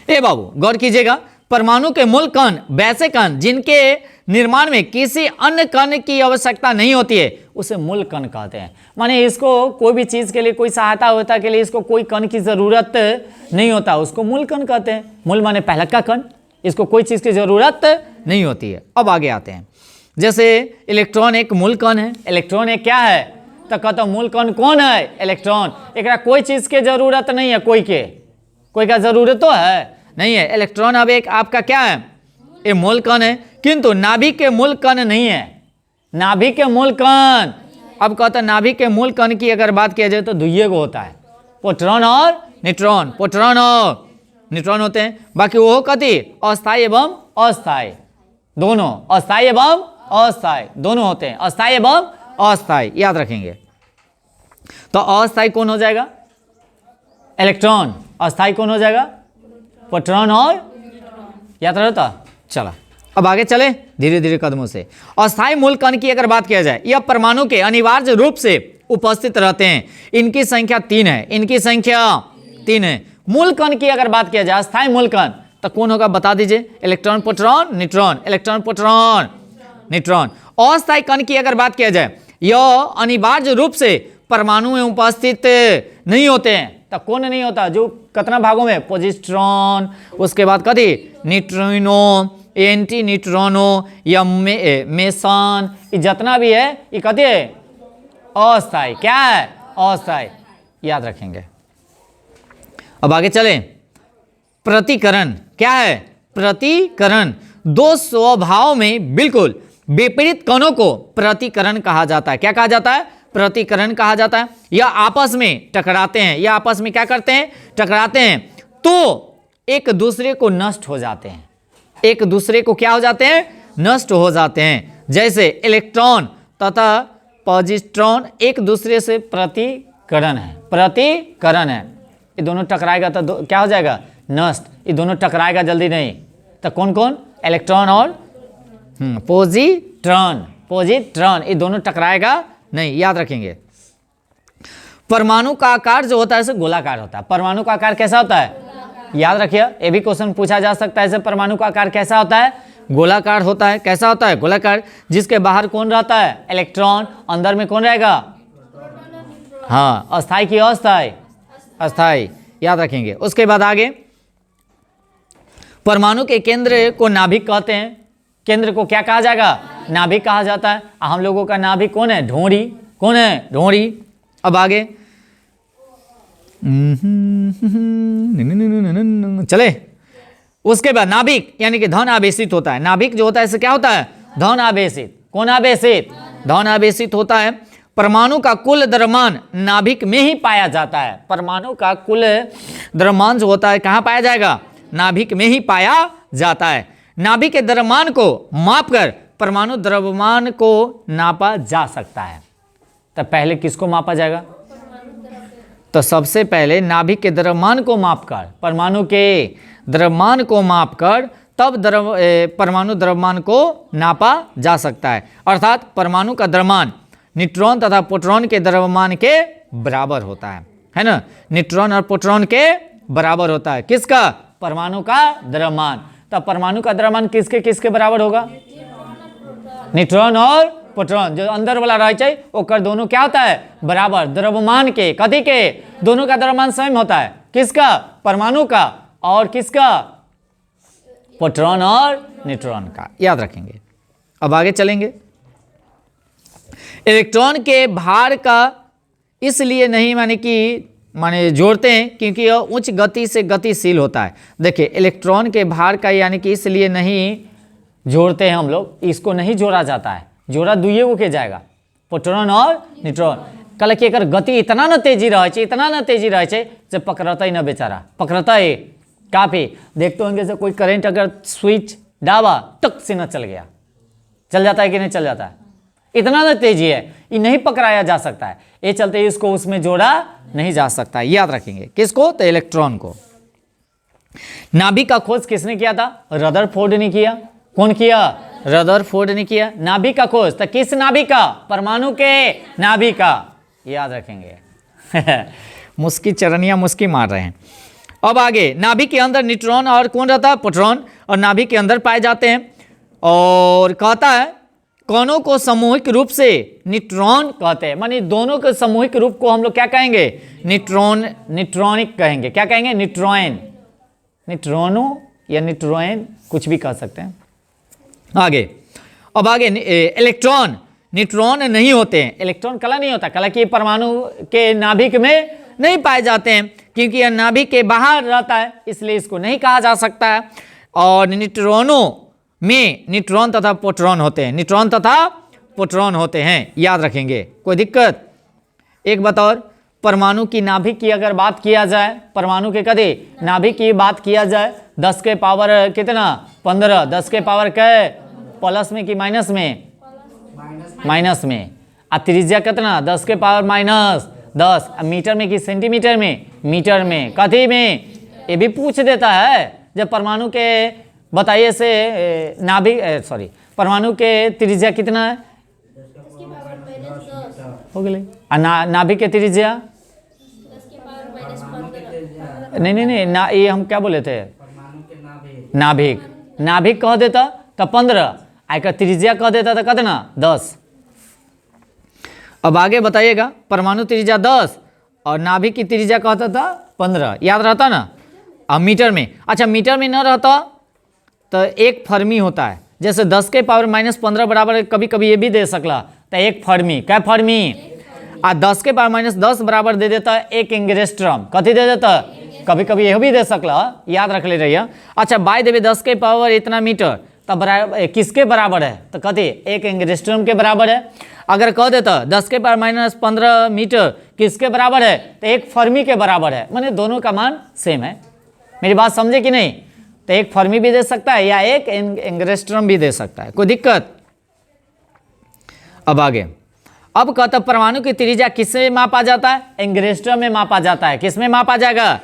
ए बाबू गौर कीजिएगा, परमाणु के मूल कण वैसे कण जिनके निर्माण में किसी अन्य कण की आवश्यकता नहीं होती है उसे मूल कण कहते हैं। माने इसको कोई भी चीज के लिए, कोई सहायता होता के लिए इसको कोई कण की जरूरत नहीं होता, उसको मूल कण कहते हैं। मूल माने पहला का कण, इसको कोई चीज की जरूरत नहीं होती है। अब आगे आते हैं, जैसे इलेक्ट्रॉन एक मूल कण है। इलेक्ट्रॉन एक क्या है, तो कहता मूल कण कौन है, इलेक्ट्रॉन। एक कोई चीज के जरूरत नहीं है, कोई का जरूरत तो है नहीं है। इलेक्ट्रॉन अब एक आपका क्या है, ये मूल कण है, किंतु नाभिक के मूल कण नहीं है। नाभिक के मूल कण, अब कहता है नाभिक के मूल कण की अगर बात किया जाए तो दुइये को होता है, प्रोटॉन और न्यूट्रॉन। प्रोटॉन और न्यूट्रॉन होते हैं, बाकी वो कति अस्थायी एवं अस्थायी दोनों, अस्थायी एवं अस्थायी दोनों होते हैं, अस्थायी एवं अस्थायी, याद रखेंगे। तो अस्थायी कौन हो जाएगा, इलेक्ट्रॉन। अस्थायी कौन हो जाएगा, प्रोटॉन और, याद रहता। चला अब आगे चले धीरे धीरे कदमों से। अस्थायी मूल कण की अगर बात किया जाए, यह परमाणु के अनिवार्य रूप से उपस्थित रहते हैं। इनकी संख्या 3 है, इनकी संख्या 3 है। मूल कण की अगर बात किया जाए, अस्थायी मूल कण, तो कौन होगा बता दीजिए, electron proton neutron, electron proton neutron. अस्थायी कण की अगर बात किया जाए, यह अनिवार्य रूप से परमाणु में उपस्थित नहीं होते हैं। तो कौन नहीं होता, जो कितना भागों में, पॉजिट्रॉन, उसके बाद कथी न्यूट्रिनो, एंटी न्यूट्रॉनो या मेसन, जितना भी है ये कथी है, अस्थायी। क्या है, अस्थायी, याद रखेंगे। अब आगे चलें, प्रतिकरण क्या है, प्रतिकरण। दो स्वभाव में बिल्कुल विपरीत कणों को प्रतिकरण कहा जाता है। क्या कहा जाता है, प्रतिकरण कहा जाता है। यह आपस में टकराते हैं, यह आपस में क्या करते हैं, टकराते हैं, तो एक दूसरे को नष्ट हो जाते हैं, एक दूसरे को क्या हो जाते हैं, नष्ट हो जाते हैं। जैसे इलेक्ट्रॉन तथा पॉजिट्रॉन एक दूसरे से प्रतिकरण है, प्रतिकरण है। ये दोनों टकराएगा तो क्या हो जाएगा, नष्ट। ये दोनों टकराएगा जल्दी नहीं, तो कौन कौन, इलेक्ट्रॉन और पॉजिट्रॉन, पॉजिट्रॉन, ये दोनों टकराएगा नहीं, याद रखेंगे। परमाणु का आकार जो होता है इसे गोलाकार होता है। परमाणु का आकार कैसा होता है, याद रखिए, ये भी क्वेश्चन पूछा जा सकता है। इसे परमाणु का आकार कैसा होता है, गोलाकार होता है। कैसा होता है, गोलाकार, जिसके बाहर कौन रहता है, इलेक्ट्रॉन, अंदर में कौन रहेगा, हाँ, अस्थायी की अस्थायी, अस्थायी, याद रखेंगे। उसके बाद आगे, परमाणु के केंद्र को नाभिक कहते हैं। केंद्र को क्या कहा जाएगा, नाभिक कहा जाता है। हम लोगों का नाभिक कौन है, ढोंड़ी, कौन है, ढोंड़ी। अब आगे चले, उसके बाद नाभिक यानी कि धन आवेशित होता है। नाभिक जो होता है इसे क्या होता है, धन आवेशित। कौन आवेशित, धन आवेशित होता है। परमाणु का कुल द्रव्यमान नाभिक में ही पाया जाता है। परमाणु का कुल द्रव्यमान जो होता है कहाँ पाया जाएगा, नाभिक में ही पाया जाता है। नाभिक के द्रव्यमान को मापकर परमाणु द्रव्यमान को नापा जा सकता है। तो पहले किसको मापा जाएगा, तो सबसे पहले नाभिक के द्रव्यमान को मापकर, परमाणु के द्रव्यमान को मापकर तब परमाणु द्रव्यमान को नापा जा सकता है। अर्थात परमाणु का द्रव्यमान न्यूट्रॉन तथा प्रोटॉन के द्रव्यमान के बराबर होता है ना। न्यूट्रॉन और प्रोटॉन के बराबर होता है। किसका, परमाणु का द्रव्यमान। तो परमाणु का द्रव्यमान किसके किसके बराबर होगा, न्यूट्रॉन और प्रोटॉन। जो अंदर वाला रह जाए ओकर दोनों क्या होता है, बराबर। द्रव्यमान के, कथी के, दोनों का द्रव्यमान सेम होता है। किसका, परमाणु का और किसका, प्रोटॉन और न्यूट्रॉन का, याद रखेंगे। अब आगे चलेंगे। इलेक्ट्रॉन के भार का इसलिए नहीं माने जोड़ते हैं क्योंकि यह उच्च गति से गतिशील होता है। देखिए इलेक्ट्रॉन के भार का यानी कि इसलिए नहीं जोड़ते हैं हम लोग, इसको नहीं जोड़ा जाता है। जोड़ा दुइये को के जाएगा, प्रोटॉन और न्यूट्रॉन। कल कि एकर गति इतना न तेजी रहे छे, इतना न तेजी रहे छे जे पकड़ता ही न बेचारा, पकड़ता है काफी। देखते होंगे से कोई करंट अगर स्विच डाबा तक से न चल गया, चल जाता है कि नहीं चल जाता है, इतना न तेजी है, ये नहीं पकड़ाया जा सकता है। ये चलते इसको उसमें जोड़ा नहीं जा सकता, याद रखेंगे। किसको, तो इलेक्ट्रॉन को। नाभिक का खोज किसने किया था, रदरफोर्ड ने किया। कौन किया, रदरफोर्ड ने किया नाभिक का खोज। तो किस नाभिक का, परमाणु के नाभिक का, याद रखेंगे। मुस्की चरनिया मुस्की मार रहे हैं। अब आगे, नाभिक के अंदर न्यूट्रॉन और कौन रहता है, प्रोटॉन, और नाभिक के अंदर पाए जाते हैं। और कहता है कणों को सामूहिक रूप से न्यूट्रॉन कहते हैं, माने दोनों के सामूहिक रूप को हम लोग क्या कहेंगे? न्यूट्रॉनिक कहेंगे। क्या कहेंगे? न्यूट्रॉन, न्यूट्रॉनो या न्यूट्रॉन कुछ भी कह सकते हैं। आगे, अब आगे इलेक्ट्रॉन, न्यूट्रॉन नहीं होते हैं। इलेक्ट्रॉन कला नहीं होता, कला कि परमाणु के नाभिक में नहीं पाए जाते हैं क्योंकि यह नाभिक के बाहर रहता है, इसलिए इसको नहीं कहा जा सकता है। और न्यूट्रॉनों में न्यूट्रॉन तथा प्रोटॉन होते हैं, न्यूट्रॉन तथा प्रोटॉन होते हैं, याद रखेंगे। कोई दिक्कत? एक बात और, परमाणु की नाभिक की अगर बात किया जाए, परमाणु के कदे नाभिक की बात किया जाए, 10 के पावर कितना? 15। 10 के पावर कै? प्लस में कि माइनस में? माइनस में। और त्रिज्या कितना? 10 के पावर -10। मीटर में कि सेंटीमीटर में? मीटर में। कथी में? ये भी पूछ देता है। जब परमाणु के बताइए से नाभिक सॉरी परमाणु के त्रिज्या कितना है? हो गए। नाभिक के त्रिज्या नहीं ना, ये हम क्या बोले थे? नाभिक, नाभिक कह देता तो 15, आयका त्रिज्या कह देता तो कितना? 10। अब आगे बताइएगा, परमाणु त्रिज्या 10 और नाभिक की त्रिज्या कहता था 15, याद रहता ना? अब मीटर में, अच्छा मीटर में न रहता तो एक फर्मी होता है, जैसे 10 के पावर -15 बराबर कभी कभी ये भी दे सकला तो एक फर्मी। क्या फर्मी? आ 10 के पावर -10 बराबर दे देता है एक एंगस्ट्रॉम। कथी दे देता? कभी कभी यह भी दे सकला, याद रख ले रहिए। अच्छा बाय देवे 10 के पावर इतना मीटर तब बराबर किसके बराबर है? तो कथी? एक एंगस्ट्रॉम के बराबर है। अगर कह देता 10 के पावर -15 मीटर किसके बराबर है? तो एक फर्मी के बराबर है, माने दोनों का मान सेम है। मेरी बात समझे कि नहीं? तो एक फर्मी भी दे सकता है या एक एंगस्ट्रॉम भी दे सकता है, कोई दिक्कत? अब आगे, अब कहता परमाणु की त्रिज्या किसमें मापा जाता है? एंगस्ट्रॉम में मापा जाता है। किसमें मापा जाएगा?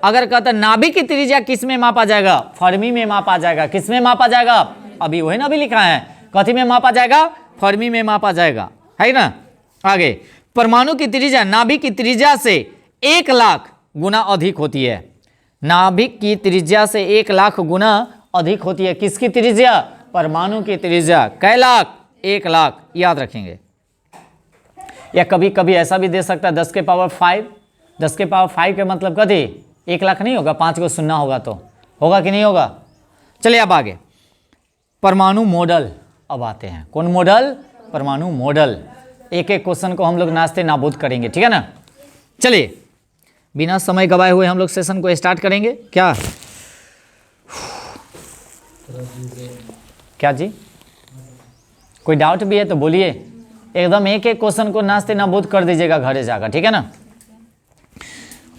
अगर कहता नाभिक की त्रिज्या किसमें मापा जाएगा? फर्मी में मापा जाएगा। किसमें मापा जाएगा? अभी वही ना अभी लिखा है, कथी में मापा जाएगा? फर्मी में मापा जाएगा, है ना? आगे, परमाणु की त्रिज्या नाभिक की त्रिज्या से 1 लाख गुना अधिक होती है। नाभिक की त्रिज्या से 1 लाख गुना अधिक होती है। किसकी त्रिज्या? परमाणु की त्रिज्या। कै लाख? 1 लाख, याद रखेंगे। या कभी कभी ऐसा भी दे सकता है 10 के पावर 5। 10 के पावर 5 का मतलब कथी? 1 लाख नहीं होगा, 5 को सुनना होगा तो होगा कि नहीं होगा? चलिए अब आगे, परमाणु मॉडल अब आते हैं। कौन मॉडल? परमाणु मॉडल। एक एक क्वेश्चन को हम लोग नाश्ते नाबूद करेंगे, ठीक है ना? चलिए बिना समय गवाए हुए हम लोग सेशन को स्टार्ट करेंगे। क्या क्या जी? कोई डाउट भी है तो बोलिए, एकदम एक एक क्वेश्चन को नाश्ते नाबूद कर दीजिएगा घरे जाकर, ठीक है ना?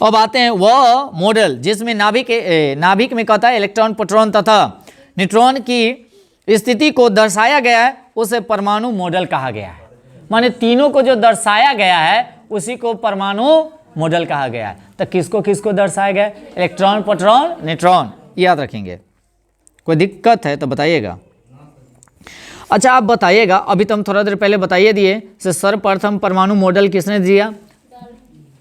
अब आते हैं वह मॉडल जिसमें नाभिक में कहता है इलेक्ट्रॉन, प्रोटॉन तथा न्यूट्रॉन की स्थिति को दर्शाया गया है, उसे परमाणु मॉडल कहा गया है। माने तीनों को जो दर्शाया गया है उसी को परमाणु मॉडल कहा गया है। तो किसको किसको दर्शाया गया? इलेक्ट्रॉन, प्रोटॉन, न्यूट्रॉन, याद रखेंगे। कोई दिक्कत है तो बताइएगा। अच्छा आप बताइएगा, अभी तो हम थोड़ा देर पहले बताइए दिए से सर्वप्रथम परमाणु मॉडल किसने दिया?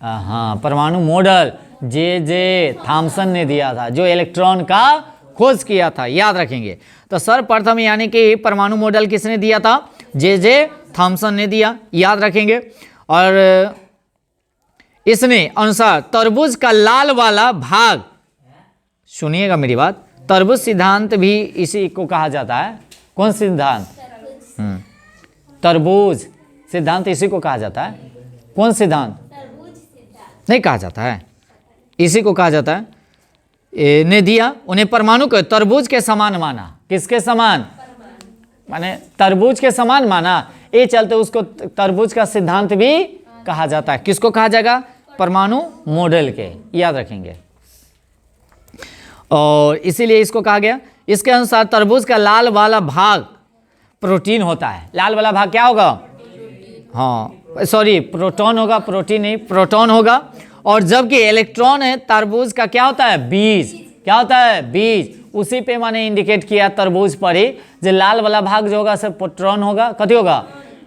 हाँ, परमाणु मॉडल जे थॉमसन ने दिया था, जो इलेक्ट्रॉन का खोज किया था, याद रखेंगे। तो सर्वप्रथम यानी कि परमाणु मॉडल किसने दिया था? जे थॉमसन ने दिया, याद रखेंगे। और इसने अनुसार तरबूज का लाल वाला भाग, सुनिएगा मेरी बात, तरबूज सिद्धांत भी इसी को कहा जाता है। कौन सिद्धांत? तरबूज सिद्धांत इसी को कहा जाता है। कौन सिद्धांत? नहीं कहा जाता है, इसी को कहा जाता है। ने दिया, उन्हें परमाणु को तरबूज के समान माना। किसके समान? माने तरबूज के समान माना, ये चलते उसको तरबूज का सिद्धांत भी कहा जाता है। किसको कहा जाएगा? परमाणु मॉडल के, याद रखेंगे। और इसीलिए इसको कहा गया। इसके अनुसार तरबूज का लाल वाला भाग प्रोटीन होता है। लाल वाला भाग क्या होगा? हाँ सॉरी, प्रोटॉन होगा, प्रोटीन नहीं, प्रोटॉन होगा। और जबकि इलेक्ट्रॉन है तरबूज का क्या होता है? बीज। क्या होता है? बीज। उसी पे मैंने इंडिकेट किया तरबूज पर ही, जो लाल वाला भाग जो होगा सब प्रोटॉन होगा। कथी होगा?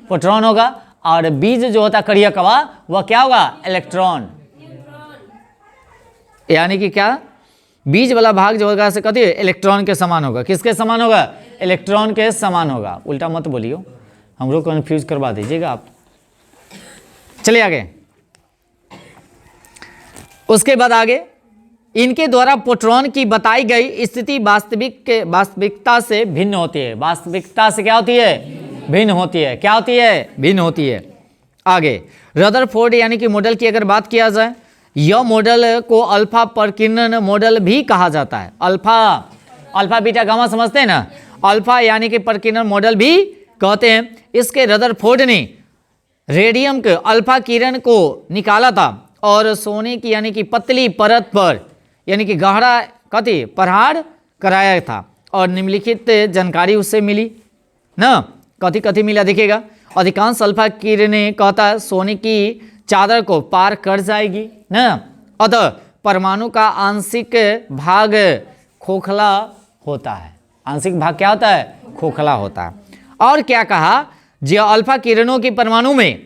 प्रोटॉन होगा। और बीज जो होता कड़िया वह क्या होगा? इलेक्ट्रॉन। यानी कि क्या? बीच वाला भाग जो होगा से कथी इलेक्ट्रॉन के समान होगा। किसके समान होगा? इलेक्ट्रॉन के समान होगा। उल्टा मत बोलियो, हम लोग कन्फ्यूज करवा दीजिएगा आप। चलिए आगे। उसके बाद आगे, इनके द्वारा प्रोटॉन की बताई गई स्थिति वास्तविकता से भिन्न होती है। वास्तविकता से क्या होती है? भिन्न होती है। क्या होती है? भिन्न होती है। आगे रदरफोर्ड यानी कि मॉडल की अगर बात किया जाए, यह मॉडल को अल्फा प्रकीर्णन मॉडल भी कहा जाता है। अल्फा बीटा गामा समझते हैं ना, अल्फा यानी कि प्रकीर्णन मॉडल भी कहते हैं। इसके रदरफोर्ड ने रेडियम के अल्फा किरण को निकाला था और सोने की यानी कि पतली परत पर यानी कि गहरा कथी प्रहार कराया था और निम्नलिखित जानकारी उससे मिली ना। कथी कथी मिला देखिएगा। अधिकांश अल्फा किरणें कहता है सोने की चादर को पार कर जाएगी ना, अतः परमाणु का आंशिक भाग खोखला होता है। आंशिक भाग क्या होता है? खोखला होता है। और क्या कहा, जो अल्फा किरणों की परमाणु में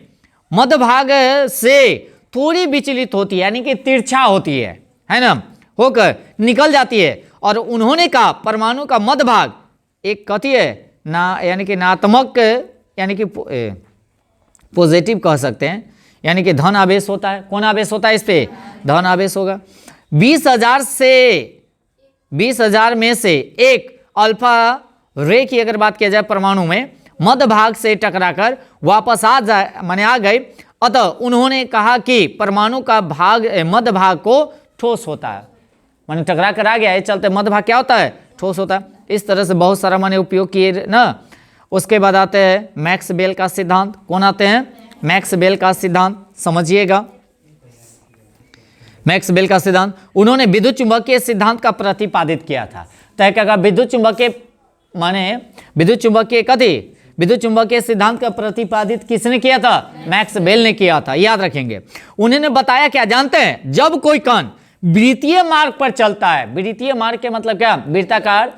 मध्य भाग से थोड़ी विचलित होती है यानी कि तिरछा होती है ना, होकर निकल जाती है। और उन्होंने कहा परमाणु का मध्य भाग एक कथी है ना, यानी कि नात्मक यानी कि पॉजिटिव कह सकते हैं, यानी कि धन आवेश होता है। कौन आवेश होता है? इस पे धन आवेश होगा। 20,000 में से एक अल्फा रे की अगर बात किया जाए परमाणु में मध्य भाग से टकराकर वापस आ गए। अतः उन्होंने कहा कि परमाणु का भाग मध्य भाग को ठोस होता है, माने टकरा कर आ गया है, चलते मध्य भाग क्या होता है? ठोस होता है। इस तरह से बहुत सारा माने उपयोग किए ना। उसके बाद आते हैं मैक्सवेल का सिद्धांत। कौन आते हैं? मैक्सवेल का सिद्धांत समझिएगा। मैक्सवेल का सिद्धांत, उन्होंने विद्युत चुंबकीय सिद्धांत का प्रतिपादित किया था। तय क्या विद्युत चुंबकीय माने विद्युत चुंबकीय सिद्धांत का प्रतिपादित किसने किया था? मैक्सवेल ने किया था, याद रखेंगे। उन्होंने बताया क्या जानते हैं? जब कोई कण वृत्तीय मार्ग पर चलता है, वृत्तीय मार्ग के मतलब क्या? वृत्ताकार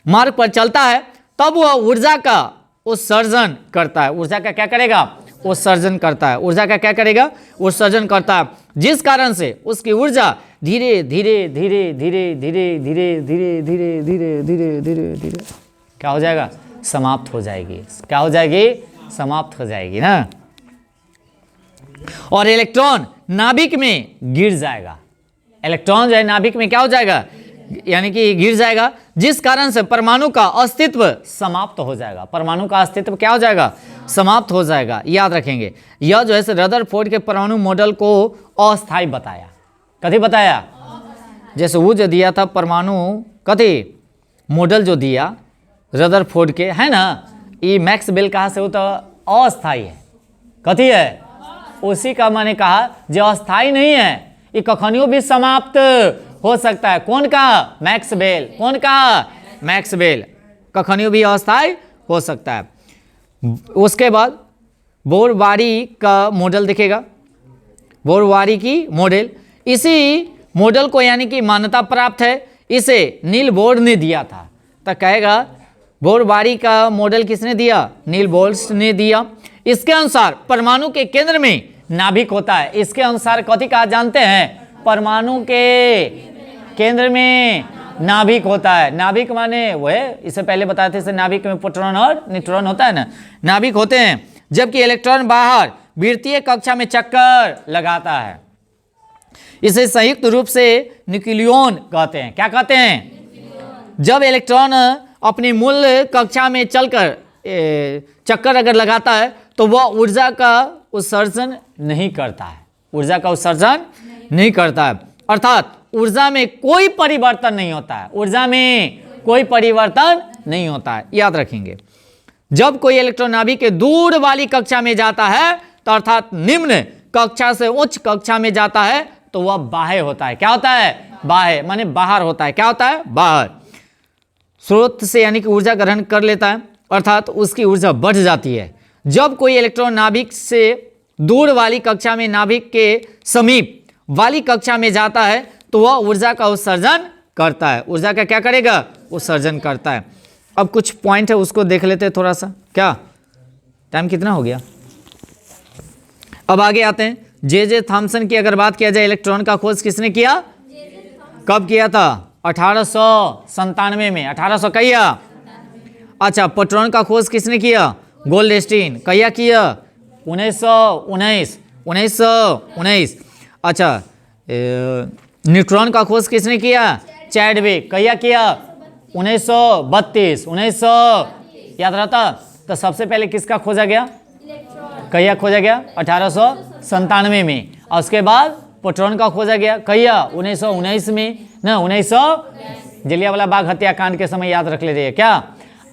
मार्ग पर चलता है, तब वह ऊर्जा का उत्सर्जन करता है। ऊर्जा का क्या करेगा? उत्सर्जन करता है। ऊर्जा का क्या करेगा? उत्सर्जन करता है, जिस कारण से उसकी ऊर्जा धीरे धीरे धीरे धीरे धीरे धीरे धीरे धीरे धीरे धीरे धीरे धीरे क्या हो जाएगा? समाप्त हो जाएगी। क्या हो जाएगी? समाप्त हो जाएगी ना। और इलेक्ट्रॉन नाभिक में गिर जाएगा। इलेक्ट्रॉन जो है नाभिक में क्या हो जाएगा? यानी कि गिर जाएगा, जिस कारण से परमाणु का अस्तित्व समाप्त हो जाएगा। परमाणु का अस्तित्व क्या हो जाएगा? समाप्त हो जाएगा, याद रखेंगे। यह जो है रदरफोर्ड के परमाणु मॉडल को अस्थायी बताया। कथी बताया? जैसे वो जो दिया था परमाणु कथी मॉडल जो दिया रदरफोर्ड के है ना, ये मैक्सवेल कहा से वो तो अस्थायी है। कथी है? उसी का मैंने कहा जो अस्थायी नहीं है, ये कखनियों भी समाप्त हो सकता है। कौन कहा? मैक्सवेल। कौन कहा? मैक्सवेल। कखनियों भी अस्थायी हो सकता है। उसके बाद बोरवारी का मॉडल दिखेगा। बोरवारी की मॉडल, इसी मॉडल को यानी कि मान्यता प्राप्त है, इसे नील बोर ने दिया था। तो कहेगा बोरवारी का मॉडल किसने दिया? नील बोर्स ने दिया। इसके अनुसार परमाणु के केंद्र में नाभिक होता है। इसके अनुसार कथी कहा जानते हैं? परमाणु के केंद्र में नाभिक होता है। नाभिक माने वो है, इससे पहले बताए थे, नाभिक में प्रोटॉन और न्यूट्रॉन होता है ना, नाभिक होते हैं। जबकि इलेक्ट्रॉन बाहर वृत्तीय कक्षा में चक्कर लगाता है। इसे संयुक्त रूप से न्यूक्लियॉन कहते हैं। क्या कहते हैं? जब इलेक्ट्रॉन अपनी मूल कक्षा में चलकर चक्कर अगर लगाता है तो वह ऊर्जा का उत्सर्जन नहीं करता है। ऊर्जा का उत्सर्जन नहीं करता है, अर्थात ऊर्जा में कोई परिवर्तन नहीं होता है। ऊर्जा में कोई परिवर्तन नहीं होता है, याद रखेंगे। जब कोई इलेक्ट्रॉन नाभिक के दूर वाली कक्षा में जाता है तो अर्थात निम्न कक्षा से उच्च कक्षा में जाता है तो वह बाह्य होता है। क्या होता है? बाह्य माने बाहर होता है। क्या होता है? बाहर। स्रोत से यानी कि ऊर्जा ग्रहण कर लेता है, अर्थात उसकी ऊर्जा बढ़ जाती है। जब कोई इलेक्ट्रॉन नाभिक से दूर वाली कक्षा में नाभिक के समीप वाली कक्षा में जाता है तो वह ऊर्जा का उत्सर्जन करता है। ऊर्जा का क्या करेगा? उत्सर्जन करता है। अब कुछ पॉइंट है उसको देख लेते हैं थोड़ा सा। क्या टाइम कितना हो गया? अब आगे आते हैं। जे थॉमसन की अगर बात किया जाए, इलेक्ट्रॉन का खोज किसने किया? कब किया था? 1897 में। 1800 कहिया। अच्छा, प्रोटॉन का खोज किसने किया? गोल्डस्टीन। कहिया किया? 1919। 1919। अच्छा, न्यूट्रॉन का खोज किसने किया? चैडविक। कहिया किया? 1932। 1900 याद रहता। तो सबसे पहले किसका खोजा गया? कहिया खोजा गया? 1897 में। और उसके बाद प्रोटॉन का खोजा गया कहिया? 1919 में ना, 1900 जलियांवाला बाग हत्याकांड के समय याद रख ले रही है क्या।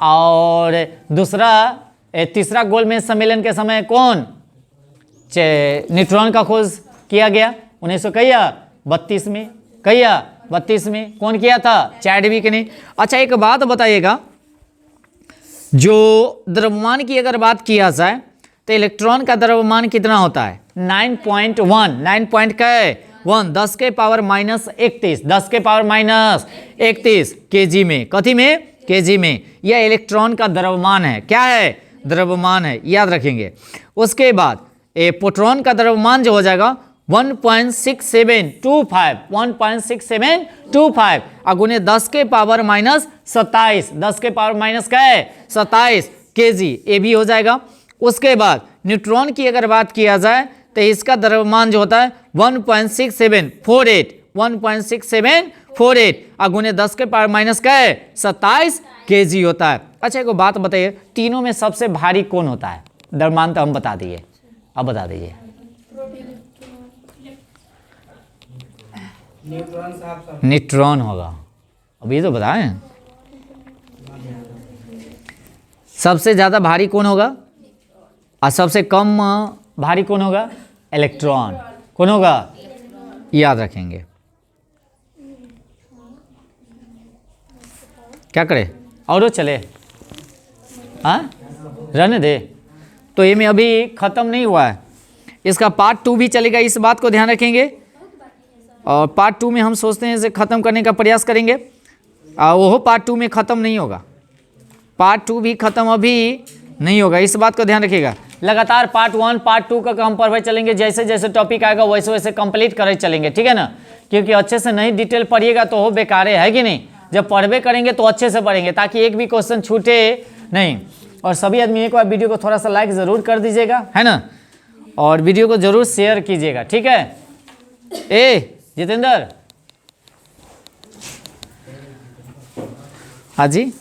और दूसरा तीसरा गोलमेज सम्मेलन के समय कौन न्यूट्रॉन का खोज किया गया? 1932 में। कहिया? 32 में। कौन किया था? चैडविक ने। अच्छा, एक बात बताइएगा, जो द्रव्यमान की अगर बात किया जाए तो इलेक्ट्रॉन का द्रव्यमान कितना होता है? 9.1। 9.1 10 के पावर माइनस 31। 10 के पावर माइनस 31 केजी में। कथी में? केजी में। यह इलेक्ट्रॉन का द्रव्यमान है। क्या है? द्रव्यमान है, याद रखेंगे। उसके बाद प्रोटॉन का द्रव्यमान जो हो जाएगा 1.6725। 1.6725 अगुने 10 के पावर माइनस 27। 10 के पावर माइनस क्या है? 27 केजी। ये भी हो जाएगा। उसके बाद न्यूट्रॉन की अगर बात किया जाए तो इसका द्रव्यमान जो होता है 1.6748। 1.6748 अगुने 10 के पावर माइनस क्या है? 27 केजी होता है। अच्छा, एक बात बताइए, तीनों में सबसे भारी कौन होता है? द्रव्यमान तो हम बता दिए, अब बता दीजिए। न्यूट्रॉन होगा। अब ये तो बताएं, सबसे ज्यादा भारी कौन होगा और सबसे कम भारी कौन होगा? इलेक्ट्रॉन। कौन होगा? याद रखेंगे। क्या करे और चले? हाँ, रहने दे। तो ये में अभी खत्म नहीं हुआ है, इसका पार्ट 2 भी चलेगा, इस बात को ध्यान रखेंगे। और पार्ट 2 में हम सोचते हैं इसे ख़त्म करने का प्रयास करेंगे, और वो पार्ट 2 में ख़त्म नहीं होगा। पार्ट 2 भी ख़त्म अभी नहीं होगा, इस बात को ध्यान रखिएगा। लगातार पार्ट 1 पार्ट 2 का हम पढ़ते चलेंगे, जैसे जैसे टॉपिक आएगा वैसे वैसे कंप्लीट करे चलेंगे, ठीक है ना। क्योंकि अच्छे से नहीं डिटेल पढ़िएगा तो वो बेकार है कि नहीं। जब पढ़वे करेंगे तो अच्छे से पढ़ेंगे ताकि एक भी क्वेश्चन छूटे नहीं। और सभी आदमी एक बार वीडियो को थोड़ा सा लाइक ज़रूर कर दीजिएगा, है ना, और वीडियो को ज़रूर शेयर कीजिएगा, ठीक है। ए जितेंद्र, हाँ जी।